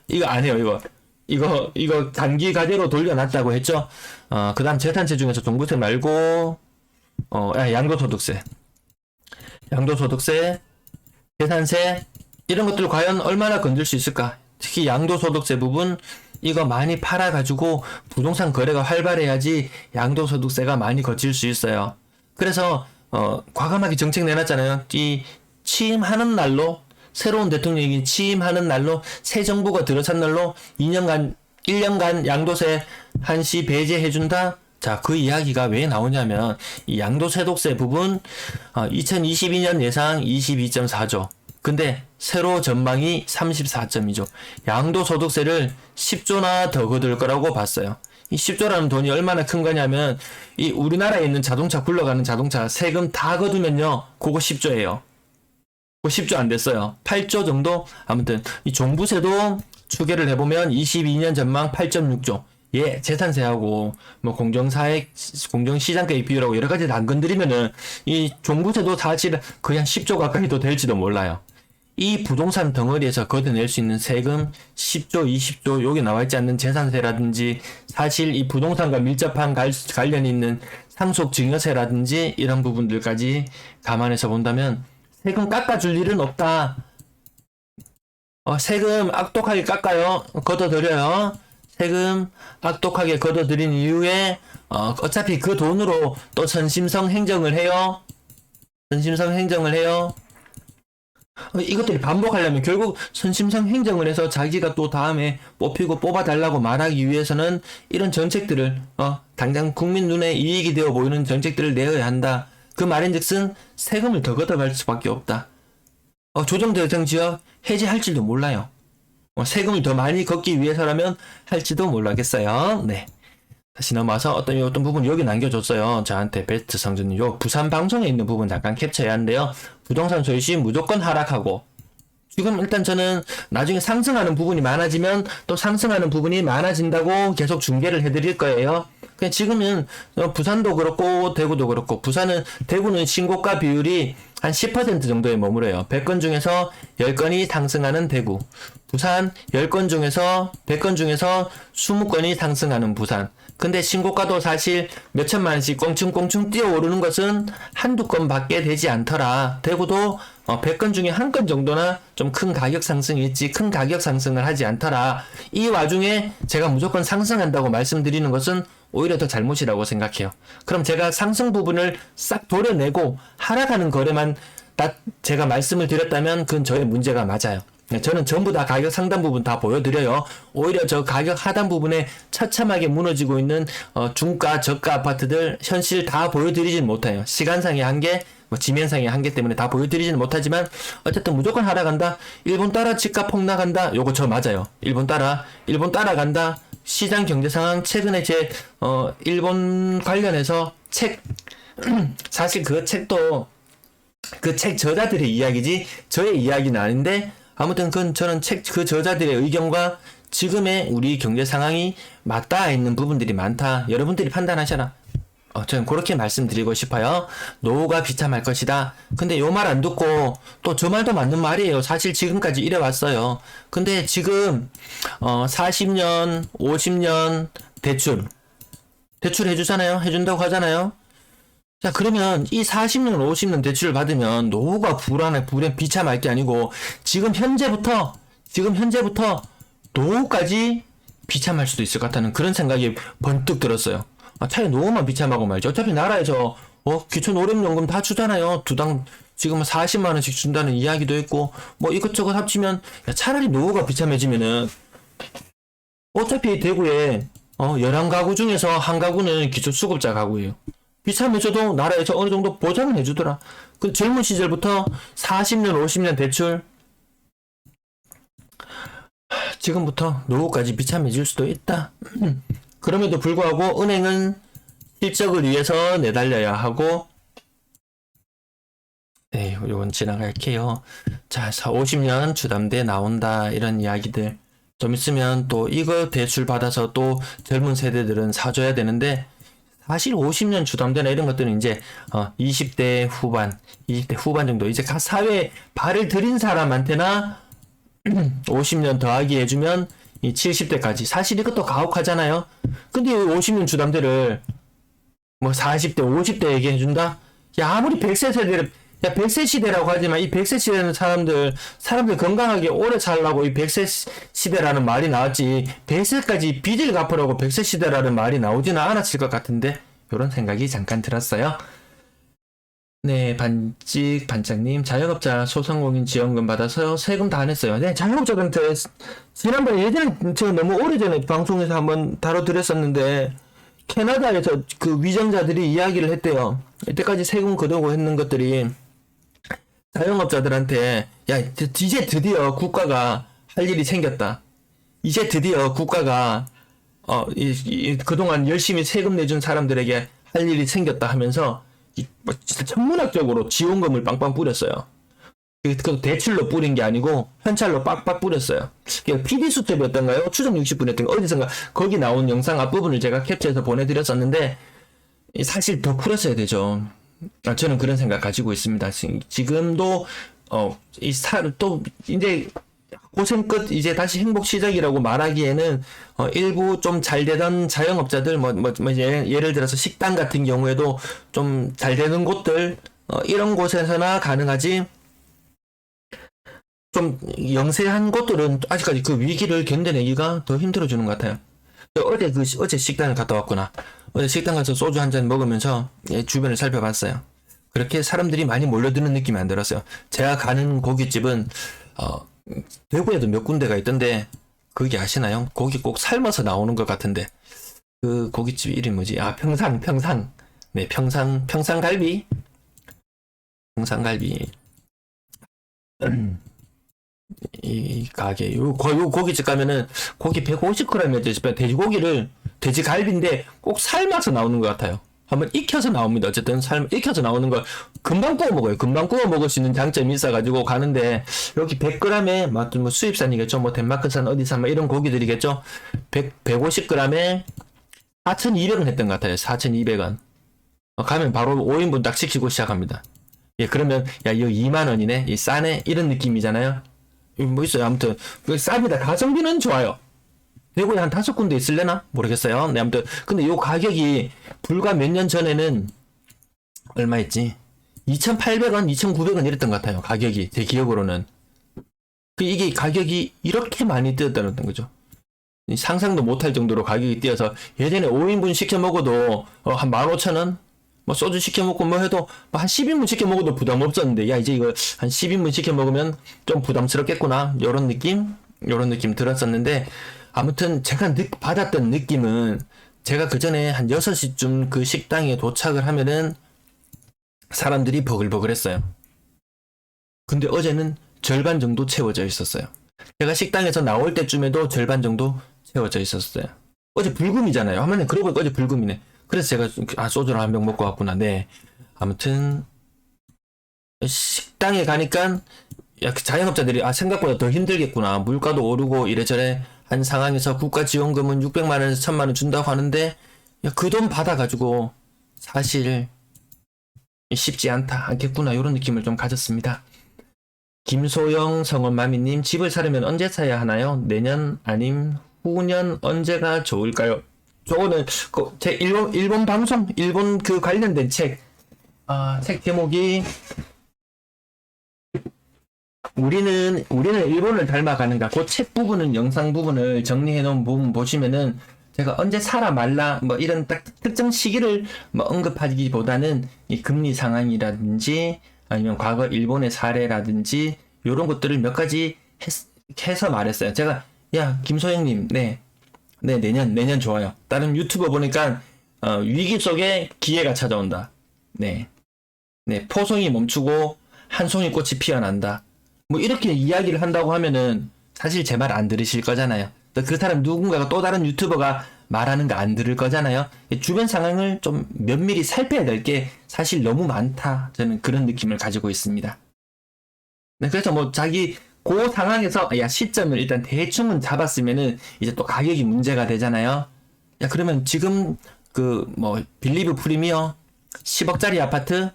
이거 안 해요. 이거 단기 과제로 돌려놨다고 했죠. 그 다음 재산세 중에서 종부세 말고 양도소득세, 재산세, 이런 것들 과연 얼마나 건들 수 있을까? 특히 양도소득세 부분, 이거 많이 팔아가지고 부동산 거래가 활발해야지 양도소득세가 많이 거칠 수 있어요. 그래서, 과감하게 정책 내놨잖아요. 이 취임하는 날로, 새로운 대통령이 취임하는 날로, 새 정부가 들어선 날로 1년간 양도세 한시 배제해준다? 자, 그 이야기가 왜 나오냐면, 이 양도소득세 부분, 2022년 예상 22.4조. 근데, 새로 전망이 34.2조. 양도소득세를 10조나 더 거둘 거라고 봤어요. 이 10조라는 돈이 얼마나 큰 거냐면, 이 우리나라에 있는 굴러가는 자동차 세금 다 거두면요, 그거 10조예요. 그거 10조 안 됐어요. 8조 정도? 아무튼, 이 종부세도 추계를 해보면 22년 전망 8.6조. 예, 재산세하고 뭐 공정시장가액 비율하고 여러 가지 다 안 건드리면은 이 종부세도 사실 거의 한 10조 가까이도 될지도 몰라요. 이 부동산 덩어리에서 걷어낼 수 있는 세금 10조, 20조, 여기 나와 있지 않는 재산세라든지, 사실 이 부동산과 밀접한 관련이 있는 상속증여세라든지 이런 부분들까지 감안해서 본다면 세금 깎아줄 일은 없다. 세금 악독하게 깎아요. 걷어들여요. 세금 악독하게 걷어들인 이후에 어차피 그 돈으로 또 선심성 행정을 해요. 선심성 행정을 해요. 이것들이 반복하려면 결국 선심성 행정을 해서 자기가 또 다음에 뽑히고 뽑아달라고 말하기 위해서는 이런 정책들을 당장 국민 눈에 이익이 되어 보이는 정책들을 내어야 한다. 그 말인즉슨 세금을 더 걷어갈 수밖에 없다. 조정대상지역 해제할지도 몰라요. 세금을 더 많이 걷기 위해서라면 할지도 몰라겠어요. 네. 다시 넘어와서 어떤 부분 여기 남겨줬어요. 저한테 베스트 성준님. 요 부산 방송에 있는 부분 잠깐 캡처해야 하는데요. 부동산 소유시 무조건 하락하고. 지금 일단 저는 나중에 상승하는 부분이 많아지면 또 상승하는 부분이 많아진다고 계속 중계를 해드릴 거예요. 그냥 지금은 부산도 그렇고 대구도 그렇고 대구는 신고가 비율이 한 10% 정도에 머무르요. 100건 중에서 10건이 상승하는 대구. 부산 10건 중에서 100건 중에서 20건이 상승하는 부산. 근데 신고가도 사실 몇천만 원씩 꽁충꽁충 뛰어오르는 것은 한두 건밖에 되지 않더라. 대구도 100건 중에 한 건 정도나 좀 큰 가격 상승이 있지 큰 가격 상승을 하지 않더라. 이 와중에 제가 무조건 상승한다고 말씀드리는 것은 오히려 더 잘못이라고 생각해요. 그럼 제가 상승 부분을 싹 도려내고 하락하는 거래만 제가 말씀을 드렸다면 그건 저의 문제가 맞아요. 저는 전부 다 가격 상단 부분 다 보여드려요. 오히려 저 가격 하단 부분에 처참하게 무너지고 있는 중가 저가 아파트들 현실 다 보여드리진 못해요. 시간상의 한계, 지면상의 한계 때문에 다 보여드리지는 못하지만 어쨌든 무조건 하락한다. 일본 따라 집값 폭락한다. 요거 저 맞아요. 일본 따라간다. 시장 경제 상황 최근에 제 일본 관련해서 책 사실 그 책도 그 책 저자들의 이야기지 저의 이야기는 아닌데 아무튼 그건 저는 그 저자들의 의견과 지금의 우리 경제 상황이 맞닿아 있는 부분들이 많다. 여러분들이 판단하셔라. 저는 그렇게 말씀드리고 싶어요. 노후가 비참할 것이다. 근데 요 말 안 듣고 또 저 말도 맞는 말이에요. 사실 지금까지 이래 왔어요. 근데 지금 40년, 50년 대출 해주잖아요. 해준다고 하잖아요. 자, 그러면 이 40년, 50년 대출을 받으면 노후가 불안해 비참할 게 아니고 지금 현재부터 노후까지 비참할 수도 있을 것 같다는 그런 생각이 번뜩 들었어요. 차라리 노후만 비참하고 말이죠. 어차피 나라에서 기초노령연금 다 주잖아요. 두당 지금 40만 원씩 준다는 이야기도 있고 뭐 이것저것 합치면 차라리 노후가 비참해지면은 어차피 대구에 11가구 중에서 한 가구는 기초수급자 가구예요. 비참해져도 나라에서 어느 정도 보장을 해주더라. 그 젊은 시절부터 40년, 50년 대출 지금부터 노후까지 비참해질 수도 있다. 그럼에도 불구하고 은행은 실적을 위해서 내달려야 하고 네, 요건 지나갈게요. 자, 50년 주담대 나온다 이런 이야기들 좀 있으면 또 이거 대출 받아서 또 젊은 세대들은 사줘야 되는데 사실 50년 주담대나 이런 것들은 이제 20대 후반 정도 이제 사회에 발을 들인 사람한테나 50년 더하기 해주면 이 70대까지 사실 이것도 가혹하잖아요. 근데 50년 주담대를 뭐 40대 50대에게 해준다? 야 아무리 100세 세대를 100세 시대라고 하지만 이 100세 시대는 사람들 건강하게 오래 살라고 이 100세 시대라는 말이 나왔지 100세까지 빚을 갚으라고 100세 시대라는 말이 나오지는 않았을 것 같은데 이런 생각이 잠깐 들었어요. 네, 반짝님 자영업자 소상공인 지원금 받아서 세금 다 냈어요. 네, 자영업자들한테 지난번에 예전에 제가 너무 오래전에 방송에서 한번 다뤄드렸었는데 캐나다에서 그 위정자들이 이야기를 했대요. 이때까지 세금 거두고 했는 것들이 자영업자들한테 야 이제 드디어 국가가 할 일이 생겼다. 이제 드디어 국가가 그동안 열심히 세금 내준 사람들에게 할 일이 생겼다 하면서 진짜 천문학적으로 지원금을 빵빵 뿌렸어요. 그 대출로 뿌린 게 아니고 현찰로 빡빡 뿌렸어요. PD 수첩이었던가요? 추정 60분이었던 거 어디선가 거기 나온 영상 앞부분을 제가 캡처해서 보내드렸었는데 사실 더 풀었어야 되죠. 저는 그런 생각 가지고 있습니다. 지금도 또 이제 고생 끝 이제 다시 행복 시작이라고 말하기에는 일부 좀 잘 되던 자영업자들 예를 들어서 식당 같은 경우에도 좀 잘 되는 곳들 이런 곳에서나 가능하지 좀 영세한 곳들은 아직까지 그 위기를 견뎌내기가 더 힘들어지는 것 같아요. 어제 식당을 갔다 왔구나. 어제 식당 가서 소주 한 잔 먹으면서 주변을 살펴봤어요. 그렇게 사람들이 많이 몰려드는 느낌이 안 들었어요. 제가 가는 고깃집은 대구에도 몇 군데가 있던데 그게 아시나요? 고기 꼭 삶아서 나오는 것 같은데 그 고깃집 이름이 뭐지? 아, 평상. 네, 평상갈비. 평상갈비. 이 가게 요 고깃집 가면은 고기 150g에 돼지고기를 돼지갈비인데 꼭 삶아서 나오는 것 같아요. 한번 익혀서 나옵니다. 어쨌든 익혀서 나오는 걸 금방 구워 먹어요. 금방 구워 먹을 수 있는 장점이 있어가지고 가는데 여기 100g에 뭐 수입산이겠죠. 뭐 덴마크산 어디산 뭐 이런 고기들이겠죠. 150g에 4,200원 했던 것 같아요. 4,200원. 가면 바로 5인분 딱 시키고 시작합니다. 예, 그러면 야 이거 2만 원이네. 이 싸네 이런 느낌이잖아요. 뭐 있어요. 아무튼 쌉니다. 가성비는 좋아요. 대구에 한 5군데 있을래나? 모르겠어요. 네, 아무튼 근데 요 가격이 불과 몇 년 전에는 얼마였지? 2,800원, 2,900원 이랬던 것 같아요. 가격이 제 기억으로는. 이게 가격이 이렇게 많이 뛰었다는 거죠. 상상도 못할 정도로 가격이 뛰어서 예전에 5인분 시켜 먹어도 한 15,000원? 뭐 소주 시켜 먹고 뭐 해도 한 10인분 시켜 먹어도 부담 없었는데 야 이제 이거 한 10인분 시켜 먹으면 좀 부담스럽겠구나 요런 느낌 들었었는데 아무튼 제가 받았던 느낌은 제가 그 전에 한 6시쯤 그 식당에 도착을 하면은 사람들이 버글버글했어요. 근데 어제는 절반 정도 채워져 있었어요. 제가 식당에서 나올 때쯤에도 절반 정도 채워져 있었어요. 어제 불금이잖아요. 하면은 그러고 보니까 어제 불금이네. 그래서 제가 소주를 한 병 먹고 왔구나. 네. 아무튼 식당에 가니까 자영업자들이 생각보다 더 힘들겠구나. 물가도 오르고 이래저래 한 상황에서 국가 지원금은 600만 원에서 1000만 원 준다고 하는데 그 돈 받아가지고 사실 쉽지 않겠구나. 이런 느낌을 좀 가졌습니다. 김소영 성원마미님 집을 사려면 언제 사야 하나요? 내년 아님 후년 언제가 좋을까요? 저거는 제 일본 방송 일본 그 관련된 책 제목이 우리는 일본을 닮아가는가 그 책 부분은 영상 부분을 정리해 놓은 부분 보시면은 제가 언제 사라 말라 뭐 이런 딱 특정 시기를 뭐 언급하기보다는 이 금리 상황이라든지 아니면 과거 일본의 사례라든지 이런 것들을 몇 가지 해서 말했어요. 제가 야 김소영님 네 내년 좋아요. 다른 유튜버 보니까 위기 속에 기회가 찾아온다. 네 포송이 멈추고 한 송이 꽃이 피어난다. 뭐 이렇게 이야기를 한다고 하면은 사실 제 말 안 들으실 거잖아요. 그 사람 누군가가 또 다른 유튜버가 말하는 거 안 들을 거잖아요. 주변 상황을 좀 면밀히 살펴야 될 게 사실 너무 많다. 저는 그런 느낌을 가지고 있습니다. 네, 그래서 뭐 자기 그 상황에서 시점을 일단 대충은 잡았으면은 이제 또 가격이 문제가 되잖아요. 야 그러면 지금 그 뭐 빌리브 프리미어 10억짜리 아파트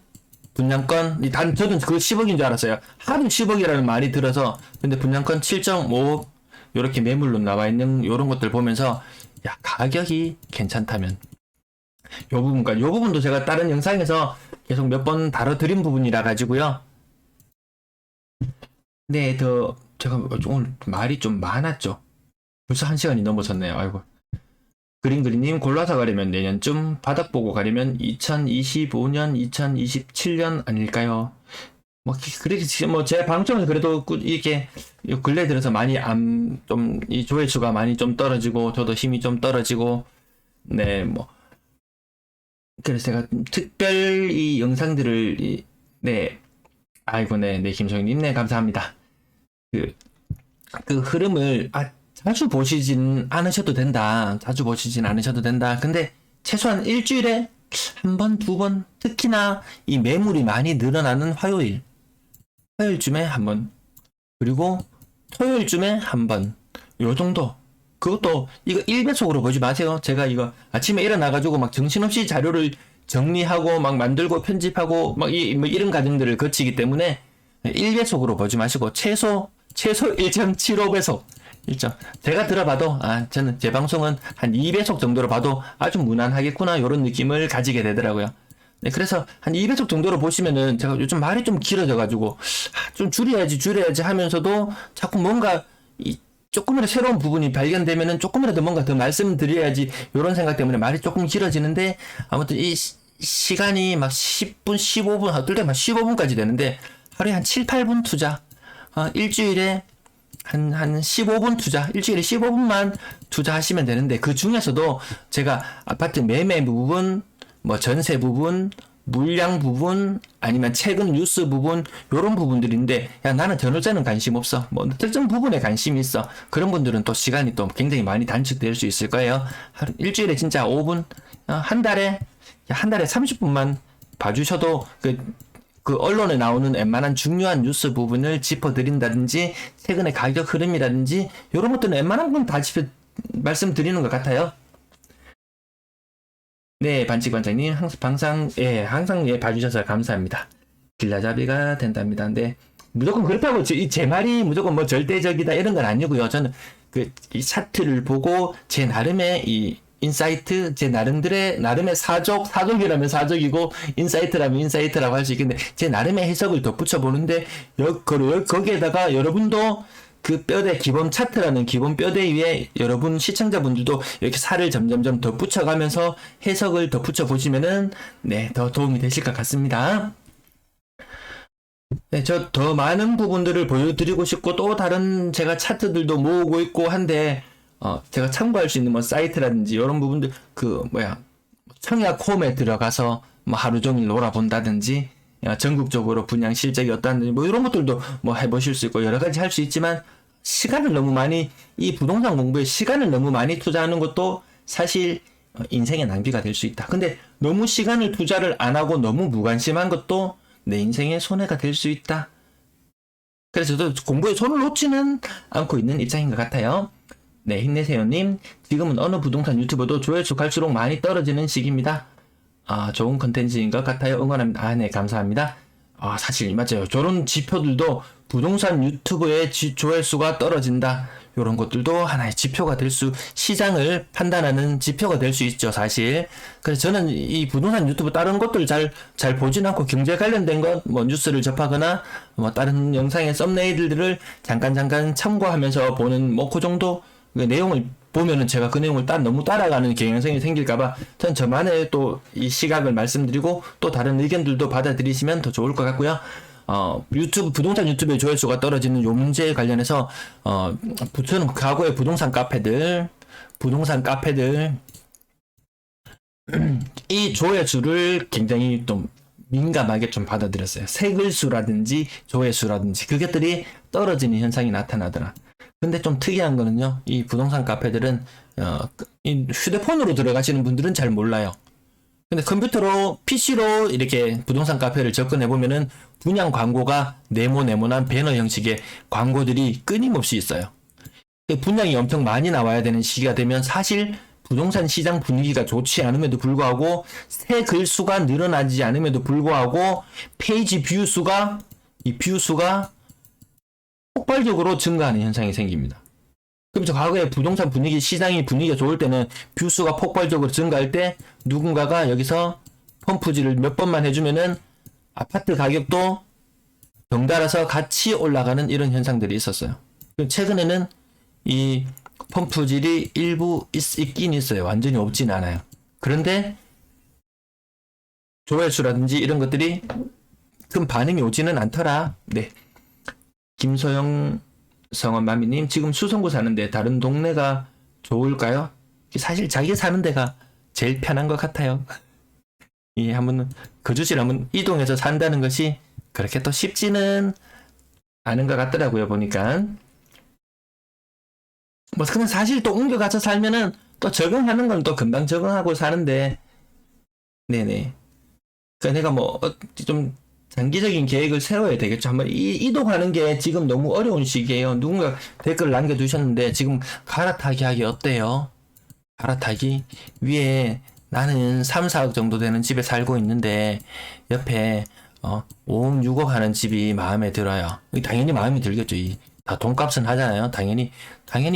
분양권 저는 그 10억인 줄 알았어요. 하루 10억이라는 말이 들어서 근데 분양권 7.5억 요렇게 매물로 나와 있는 요런 것들 보면서 야 가격이 괜찮다면 요 부분도 제가 다른 영상에서 계속 몇 번 다뤄드린 부분이라 가지고요. 네, 제가 오늘 말이 좀 많았죠. 벌써 1시간이 넘어섰네요. 아이고. 그린님 골라서 가려면 내년쯤, 바닥 보고 가려면 2025년, 2027년 아닐까요? 뭐, 그렇게, 뭐, 제 방송은 그래도 이렇게 근래 들어서 많이 이 조회수가 많이 좀 떨어지고, 저도 힘이 좀 떨어지고, 네, 뭐. 그래서 제가 특별히 영상들을, 네. 아이고, 네, 김성님, 네, 감사합니다. 그 흐름을 자주 보시진 않으셔도 된다. 근데 최소한 일주일에 한 번, 두 번, 특히나 이 매물이 많이 늘어나는 화요일쯤에 한 번, 그리고 토요일쯤에 한 번, 요 정도. 그것도 이거 1배속으로 보지 마세요. 제가 이거 아침에 일어나가지고 막 정신없이 자료를 정리하고 막 만들고 편집하고 막 이런 과정들을 거치기 때문에 1배속으로 보지 마시고 최소 1.75배속. 제가 들어봐도 저는 제 방송은 한 2배속 정도로 봐도 아주 무난하겠구나 이런 느낌을 가지게 되더라고요. 네, 그래서 한 2배속 정도로 보시면은 제가 요즘 말이 좀 길어져가지고 좀 줄여야지 하면서도 자꾸 뭔가 조금이라도 새로운 부분이 발견되면은 조금이라도 뭔가 더 말씀드려야지 요런 생각 때문에 말이 조금 길어지는데 아무튼 이 시간이 막 10분, 15분, 어떨 때 막 15분까지 되는데 하루에 한 7, 8분 투자, 일주일에 한 15분 투자, 일주일에 15분만 투자하시면 되는데 그 중에서도 제가 아파트 매매 부분, 뭐 전세 부분, 물량 부분, 아니면 최근 뉴스 부분, 요런 부분들인데, 야, 나는 전월세는 관심 없어. 뭐, 특정 부분에 관심이 있어. 그런 분들은 또 시간이 또 굉장히 많이 단축될 수 있을 거예요. 일주일에 진짜 5분, 한 달에 30분만 봐주셔도, 그 언론에 나오는 웬만한 중요한 뉴스 부분을 짚어드린다든지, 최근의 가격 흐름이라든지, 요런 것들은 웬만한 건 다 말씀드리는 것 같아요. 네, 반칙반장님, 항상 봐주셔서 감사합니다. 길라잡이가 된답니다. 근데, 무조건 그렇다고, 제 말이 무조건 뭐 절대적이다, 이런 건 아니고요. 저는 이 차트를 보고, 제 나름의 이 인사이트, 제 나름의 사족이라면 사족이고, 인사이트라면 인사이트라고 할 수 있겠는데, 제 나름의 해석을 덧붙여 보는데, 거기에다가 여러분도 그 기본 차트라는 기본 뼈대 위에 여러분 시청자분들도 이렇게 살을 점점점 덧붙여가면서 해석을 덧붙여 보시면은, 네, 더 도움이 되실 것 같습니다. 네, 저 더 많은 부분들을 보여드리고 싶고, 또 다른 제가 차트들도 모으고 있고 한데, 제가 참고할 수 있는 뭐 사이트라든지 이런 부분들, 청약 홈에 들어가서 뭐 하루 종일 놀아본다든지, 전국적으로 분양 실적이 어떠한지 뭐 이런 것들도 뭐 해보실 수 있고 여러 가지 할 수 있지만 이 부동산 공부에 시간을 너무 많이 투자하는 것도 사실 인생의 낭비가 될 수 있다. 근데 너무 시간을 투자를 안 하고 너무 무관심한 것도 내 인생의 손해가 될 수 있다. 그래서 저도 공부에 손을 놓지는 않고 있는 입장인 것 같아요. 네, 힘내세요님. 지금은 어느 부동산 유튜버도 조회수 갈수록 많이 떨어지는 시기입니다. 좋은 컨텐츠인 것 같아요. 응원합니다. 네, 감사합니다. 사실 맞아요. 저런 지표들도 부동산 유튜브의 조회수가 떨어진다. 이런 것들도 하나의 지표가 시장을 판단하는 지표가 될 수 있죠, 사실. 그래서 저는 이 부동산 유튜브 다른 것들 잘 보진 않고 경제 관련된 것, 뭐 뉴스를 접하거나, 뭐 다른 영상의 썸네일들을 잠깐 참고하면서 보는, 뭐 그 정도 내용을 보면은 제가 그 내용을 너무 따라가는 경향성이 생길까봐 전 저만의 또 이 시각을 말씀드리고 또 다른 의견들도 받아들이시면 더 좋을 것 같고요. 부동산 유튜브의 조회수가 떨어지는 요 문제에 관련해서, 저는 과거의 부동산 카페들, 이 조회수를 굉장히 좀 민감하게 좀 받아들였어요. 색을수라든지 조회수라든지 그것들이 떨어지는 현상이 나타나더라. 근데 좀 특이한 거는요, 이 부동산 카페들은, 이 휴대폰으로 들어가시는 분들은 잘 몰라요. 근데 PC로 이렇게 부동산 카페를 접근해보면은 분양 광고가 네모난 배너 형식의 광고들이 끊임없이 있어요. 분양이 엄청 많이 나와야 되는 시기가 되면 사실 부동산 시장 분위기가 좋지 않음에도 불구하고 새 글수가 늘어나지 않음에도 불구하고 페이지 뷰수가 폭발적으로 증가하는 현상이 생깁니다. 그럼 과거에 부동산 시장이 분위기가 좋을 때는 뷰수가 폭발적으로 증가할 때 누군가가 여기서 펌프질을 몇 번만 해주면은 아파트 가격도 덩달아서 같이 올라가는 이런 현상들이 있었어요. 최근에는 이 펌프질이 일부 있긴 있어요. 완전히 없진 않아요. 그런데 조회수라든지 이런 것들이 큰 반응이 오지는 않더라. 네. 김소영 성원마미님, 지금 수성구 사는데 다른 동네가 좋을까요? 사실 자기가 사는 데가 제일 편한 것 같아요. 한번 거주지를 한번 이동해서 산다는 것이 그렇게 또 쉽지는 않은 것 같더라고요, 보니까. 뭐 근데 사실 또 옮겨가서 살면은 또 적응하는 건 또 금방 적응하고 사는데, 네네. 그러니까 내가 뭐 좀 장기적인 계획을 세워야 되겠죠. 한번 이동하는 게 지금 너무 어려운 시기예요. 누군가 댓글 남겨두셨는데 지금 갈아타기 하기 어때요? 갈아타기 위에 나는 3, 4억 정도 되는 집에 살고 있는데 옆에 5억, 6억 하는 집이 마음에 들어요. 당연히 마음에 들겠죠. 다 돈값은 하잖아요. 당연히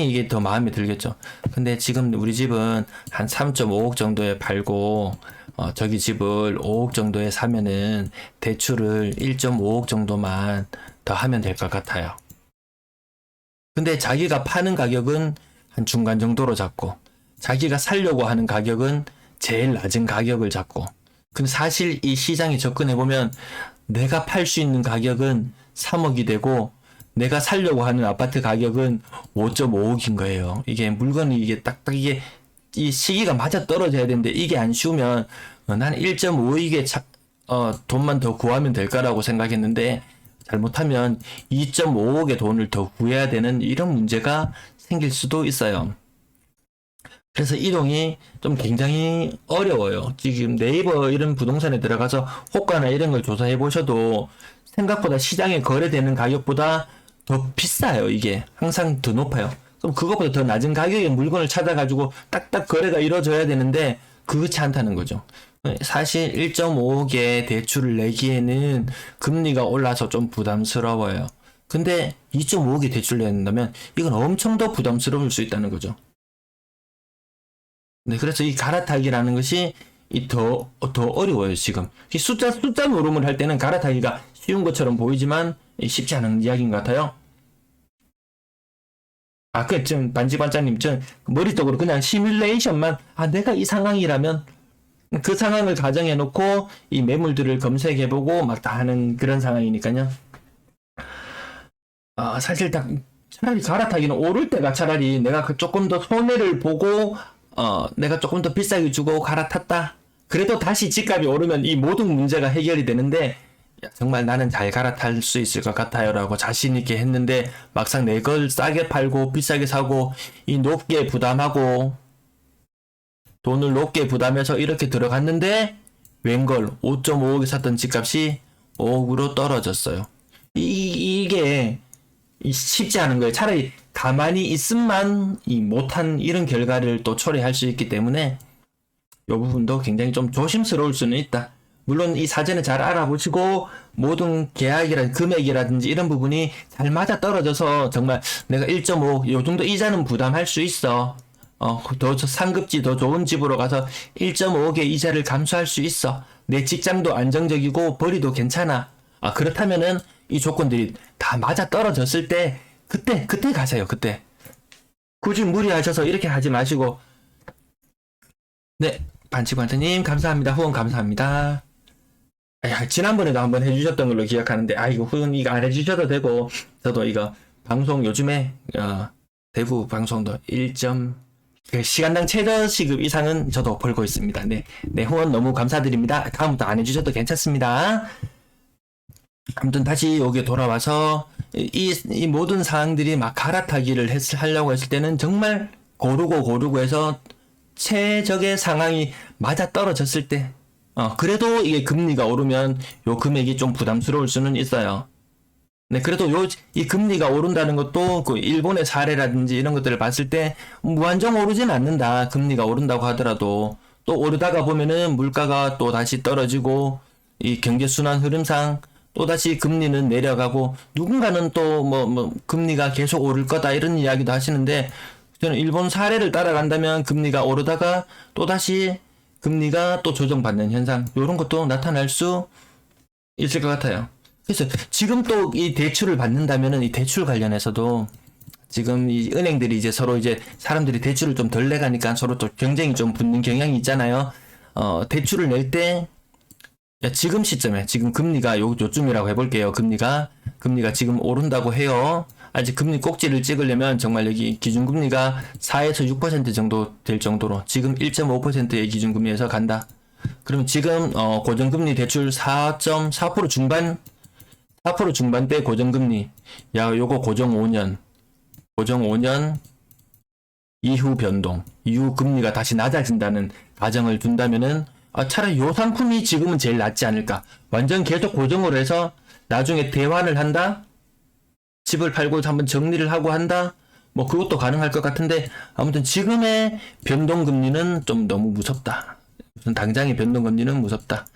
이게 더 마음에 들겠죠. 근데 지금 우리 집은 한 3.5억 정도에 팔고 저기 집을 5억 정도에 사면은 대출을 1.5억 정도만 더 하면 될 것 같아요. 근데 자기가 파는 가격은 한 중간 정도로 잡고 자기가 살려고 하는 가격은 제일 낮은 가격을 잡고 근데 사실 이 시장에 접근해보면 내가 팔 수 있는 가격은 3억이 되고 내가 살려고 하는 아파트 가격은 5.5억인 거예요. 이게 물건이 이게 딱딱 이게 이 시기가 맞아 떨어져야 되는데 이게 안 쉬우면 나는 1.5억에 돈만 더 구하면 될까라고 생각했는데 잘못하면 2.5억의 돈을 더 구해야 되는 이런 문제가 생길 수도 있어요. 그래서 이동이 좀 굉장히 어려워요. 지금 네이버 이런 부동산에 들어가서 호가나 이런 걸 조사해 보셔도 생각보다 시장에 거래되는 가격보다 더 비싸요. 이게 항상 더 높아요. 그럼 그것보다 더 낮은 가격의 물건을 찾아가지고 딱딱 거래가 이루어져야 되는데 그렇지 않다는 거죠. 사실 1.5억의 대출을 내기에는 금리가 올라서 좀 부담스러워요. 근데 2.5억의 대출을 낸다면 이건 엄청 더 부담스러울 수 있다는 거죠. 네, 그래서 이 갈아타기라는 것이 더 어려워요, 지금. 이 숫자 노름을 할 때는 갈아타기가 쉬운 것처럼 보이지만 쉽지 않은 이야기인 것 같아요. 좀, 반지반짜님, 머릿속으로 그냥 시뮬레이션만, 내가 이 상황이라면, 그 상황을 가정해놓고, 이 매물들을 검색해보고, 막 다 하는 그런 상황이니까요. 사실 차라리 갈아타기는 오를 때가 차라리 내가 조금 더 손해를 보고, 내가 조금 더 비싸게 주고 갈아탔다. 그래도 다시 집값이 오르면 이 모든 문제가 해결이 되는데, 야, 정말 나는 잘 갈아탈 수 있을 것 같아요 라고 자신 있게 했는데 막상 내 걸 싸게 팔고 비싸게 사고 이 높게 부담하고 돈을 높게 부담해서 이렇게 들어갔는데 웬걸 5.5억에 샀던 집값이 5억으로 떨어졌어요. 이게 쉽지 않은 거예요. 차라리 가만히 있음만 이 못한 이런 결과를 또 초래할 수 있기 때문에 이 부분도 굉장히 좀 조심스러울 수는 있다. 물론 이 사전에 잘 알아보시고 모든 계약이라든지 금액이라든지 이런 부분이 잘 맞아 떨어져서 정말 내가 1.5, 요 정도 이자는 부담할 수 있어. 더 상급지 더 좋은 집으로 가서 1.5억의 이자를 감수할 수 있어. 내 직장도 안정적이고 벌이도 괜찮아. 그렇다면은 이 조건들이 다 맞아 떨어졌을 때 그때 가세요. 그때. 굳이 무리하셔서 이렇게 하지 마시고 네. 반치관트님 감사합니다. 후원 감사합니다. 지난번에도 한번 해주셨던 걸로 기억하는데 이거 후원 이거 안 해주셔도 되고 저도 이거 방송 요즘에 대구 방송도 1점 시간당 최저 시급 이상은 저도 벌고 있습니다. 네, 후원 너무 감사드립니다. 다음부터 안 해주셔도 괜찮습니다. 아무튼 다시 여기 돌아와서 이 모든 사항들이 막 갈아타기를 하려고 했을 때는 정말 고르고 해서 최적의 상황이 맞아 떨어졌을 때 그래도 이게 금리가 오르면 요 금액이 좀 부담스러울 수는 있어요. 네, 그래도 이 금리가 오른다는 것도 그 일본의 사례라든지 이런 것들을 봤을 때 무한정 오르진 않는다. 금리가 오른다고 하더라도 또 오르다가 보면은 물가가 또 다시 떨어지고 이 경제 순환 흐름상 또 다시 금리는 내려가고 누군가는 또 뭐 금리가 계속 오를 거다 이런 이야기도 하시는데 저는 일본 사례를 따라간다면 금리가 오르다가 또 다시 금리가 또 조정받는 현상 이런 것도 나타날 수 있을 것 같아요. 그래서 지금 또 이 대출을 받는다면은 이 대출 관련해서도 지금 이 은행들이 이제 서로 이제 사람들이 대출을 좀 덜 내가니까 서로 또 경쟁이 좀 붙는 경향이 있잖아요. 대출을 낼 때 지금 시점에 지금 금리가 요쯤이라고 해볼게요. 금리가 지금 오른다고 해요. 아직 금리 꼭지를 찍으려면 정말 여기 기준금리가 4에서 6% 정도 될 정도로 지금 1.5%의 기준금리에서 간다. 그럼 지금 고정금리 대출 4.4% 중반 4% 중반대 고정금리 요거 고정 5년 이후 변동 이후 금리가 다시 낮아진다는 가정을 둔다면은 차라리 요 상품이 지금은 제일 낫지 않을까. 완전 계속 고정으로 해서 나중에 대환을 한다. 집을 팔고 한번 정리를 하고 한다. 뭐 그것도 가능할 것 같은데 아무튼 지금의 변동금리는 좀 너무 무섭다. 우선 당장의 변동금리는 무섭다.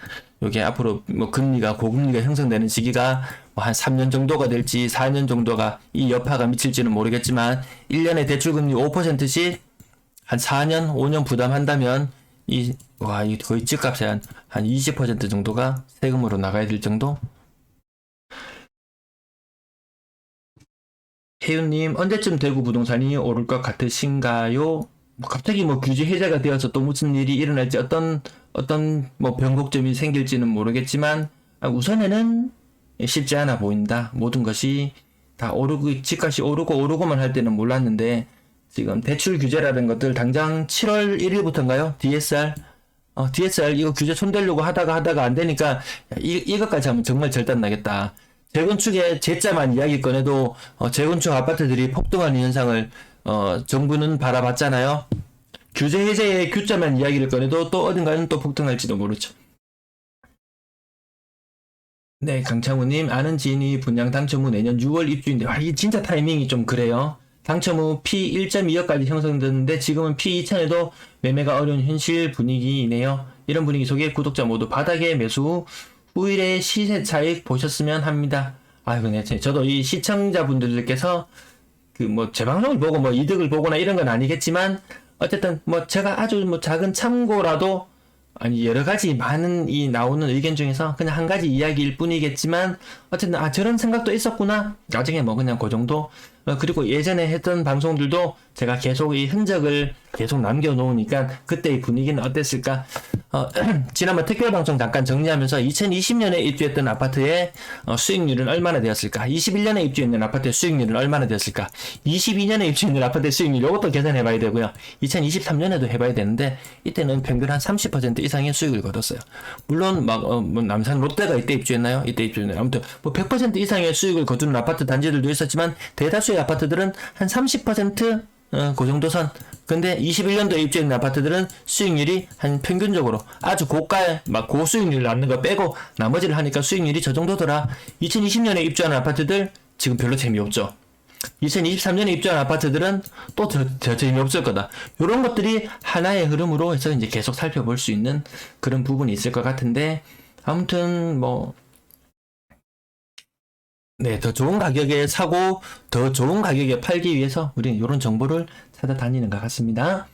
요게 앞으로 뭐 고금리가 형성되는 시기가 뭐 한 3년 정도가 될지 4년 정도가 이 여파가 미칠지는 모르겠지만 1년에 대출금리 5%씩 한 4년 5년 부담한다면 이 거의 집값의 한 20% 정도가 세금으로 나가야 될 정도? 혜윤님, 언제쯤 대구 부동산이 오를 것 같으신가요? 뭐 갑자기 뭐 규제 해제가 되어서 또 무슨 일이 일어날지 어떤 뭐 변곡점이 생길지는 모르겠지만 우선에는 쉽지 않아 보인다. 모든 것이 다 오르고 집값이 오르고만 할 때는 몰랐는데 지금 대출 규제라는 것들 당장 7월 1일부터인가요? DSR 이거 규제 손대려고 하다가 안 되니까 이것까지 하면 정말 절단 나겠다. 재건축의 제자만 이야기 꺼내도 재건축 아파트들이 폭등하는 현상을 정부는 바라봤잖아요. 규제 해제의 규자만 이야기를 꺼내도 또 어딘가는 또 폭등할지도 모르죠. 네, 강창우님, 아는 지인이 분양 당첨 후 내년 6월 입주인데, 이게 진짜 타이밍이 좀 그래요. 당첨 후 P 1.2억까지 형성됐는데, 지금은 P 2천에도 매매가 어려운 현실 분위기이네요. 이런 분위기 속에 구독자 모두 바닥에 매수 후 후일의 시세 차익 보셨으면 합니다. 아이고, 네, 저도 이 시청자분들께서 제 방송을 보고 이득을 보거나 이런 건 아니겠지만, 어쨌든 제가 아주 작은 참고라도 아니 여러 가지 많은 이 나오는 의견 중에서 그냥 한 가지 이야기일 뿐이겠지만 어쨌든 저런 생각도 있었구나 나중에 그냥 그 정도. 그리고 예전에 했던 방송들도 제가 계속 이 흔적을 계속 남겨놓으니까 그때의 분위기는 어땠을까. 지난번 특별 방송 잠깐 정리하면서 2020년에 입주했던 아파트의 수익률은 얼마나 되었을까, 21년에 입주했는 아파트의 수익률은 얼마나 되었을까, 22년에 입주했는 아파트의 수익률 이것도 계산해 봐야 되고요. 2023년에도 해봐야 되는데 이때는 평균 한 30% 이상의 수익을 거뒀어요. 물론 남산 롯데가 이때 입주했나요? 이때 입주했나요? 아무튼 100% 이상의 수익을 거두는 아파트 단지들도 있었지만 대다수의 아파트들은 한 30% 그 정도 선. 근데 21년도에 입주했는 아파트들은 수익률이 한 평균적으로 아주 고가의 고수익률 낳는 거 빼고 나머지를 하니까 수익률이 저 정도더라. 2020년에 입주하는 아파트들 지금 별로 재미없죠. 2023년에 입주한 아파트들은 또 더 재미없을 거다. 이런 것들이 하나의 흐름으로 해서 이제 계속 살펴볼 수 있는 그런 부분이 있을 것 같은데, 아무튼 네, 더 좋은 가격에 사고 더 좋은 가격에 팔기 위해서 우리는 이런 정보를 찾아다니는 것 같습니다.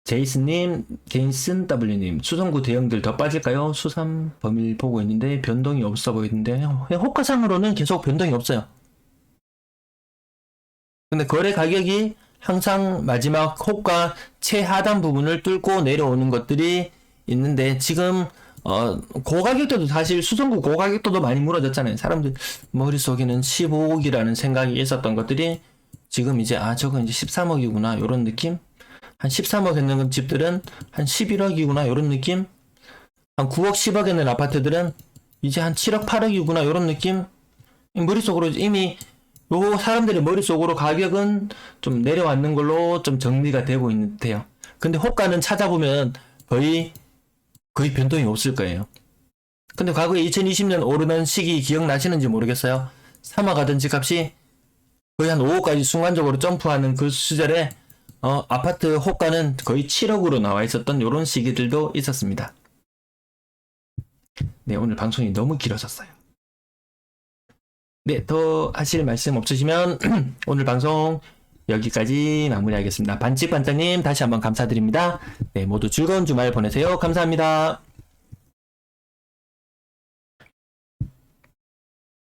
제이슨님, 제이슨 W님, 수성구 대형들 더 빠질까요? 수삼 범일 보고 있는데 변동이 없어 보이는데 호가상으로는 계속 변동이 없어요. 근데 거래 가격이 항상 마지막 호가 최하단 부분을 뚫고 내려오는 것들이 있는데 지금 고가격대도 사실 수성구 고가격대도 많이 무너졌잖아요. 사람들 머릿속에는 15억이라는 생각이 있었던 것들이 지금 이제 저거 이제 13억이구나 요런 느낌. 한 13억 했는 집들은 한 11억이구나 요런 느낌. 한 9억 10억 했는 아파트들은 이제 한 7억 8억이구나 요런 느낌. 머릿속으로 이미 요 사람들의 머릿속으로 가격은 좀 내려왔는 걸로 좀 정리가 되고 있는 듯해요. 근데 호가는 찾아보면 거의 변동이 없을 거예요. 근데 과거에 2020년 오르는 시기 기억나시는지 모르겠어요. 3억 가던 집값이 거의 한 5억까지 순간적으로 점프하는 그 시절에 아파트 호가는 거의 7억으로 나와 있었던 이런 시기들도 있었습니다. 네, 오늘 방송이 너무 길어졌어요. 네, 더 하실 말씀 없으시면 오늘 방송 여기까지 마무리하겠습니다. 반칙반장님 다시 한번 감사드립니다. 네, 모두 즐거운 주말 보내세요. 감사합니다.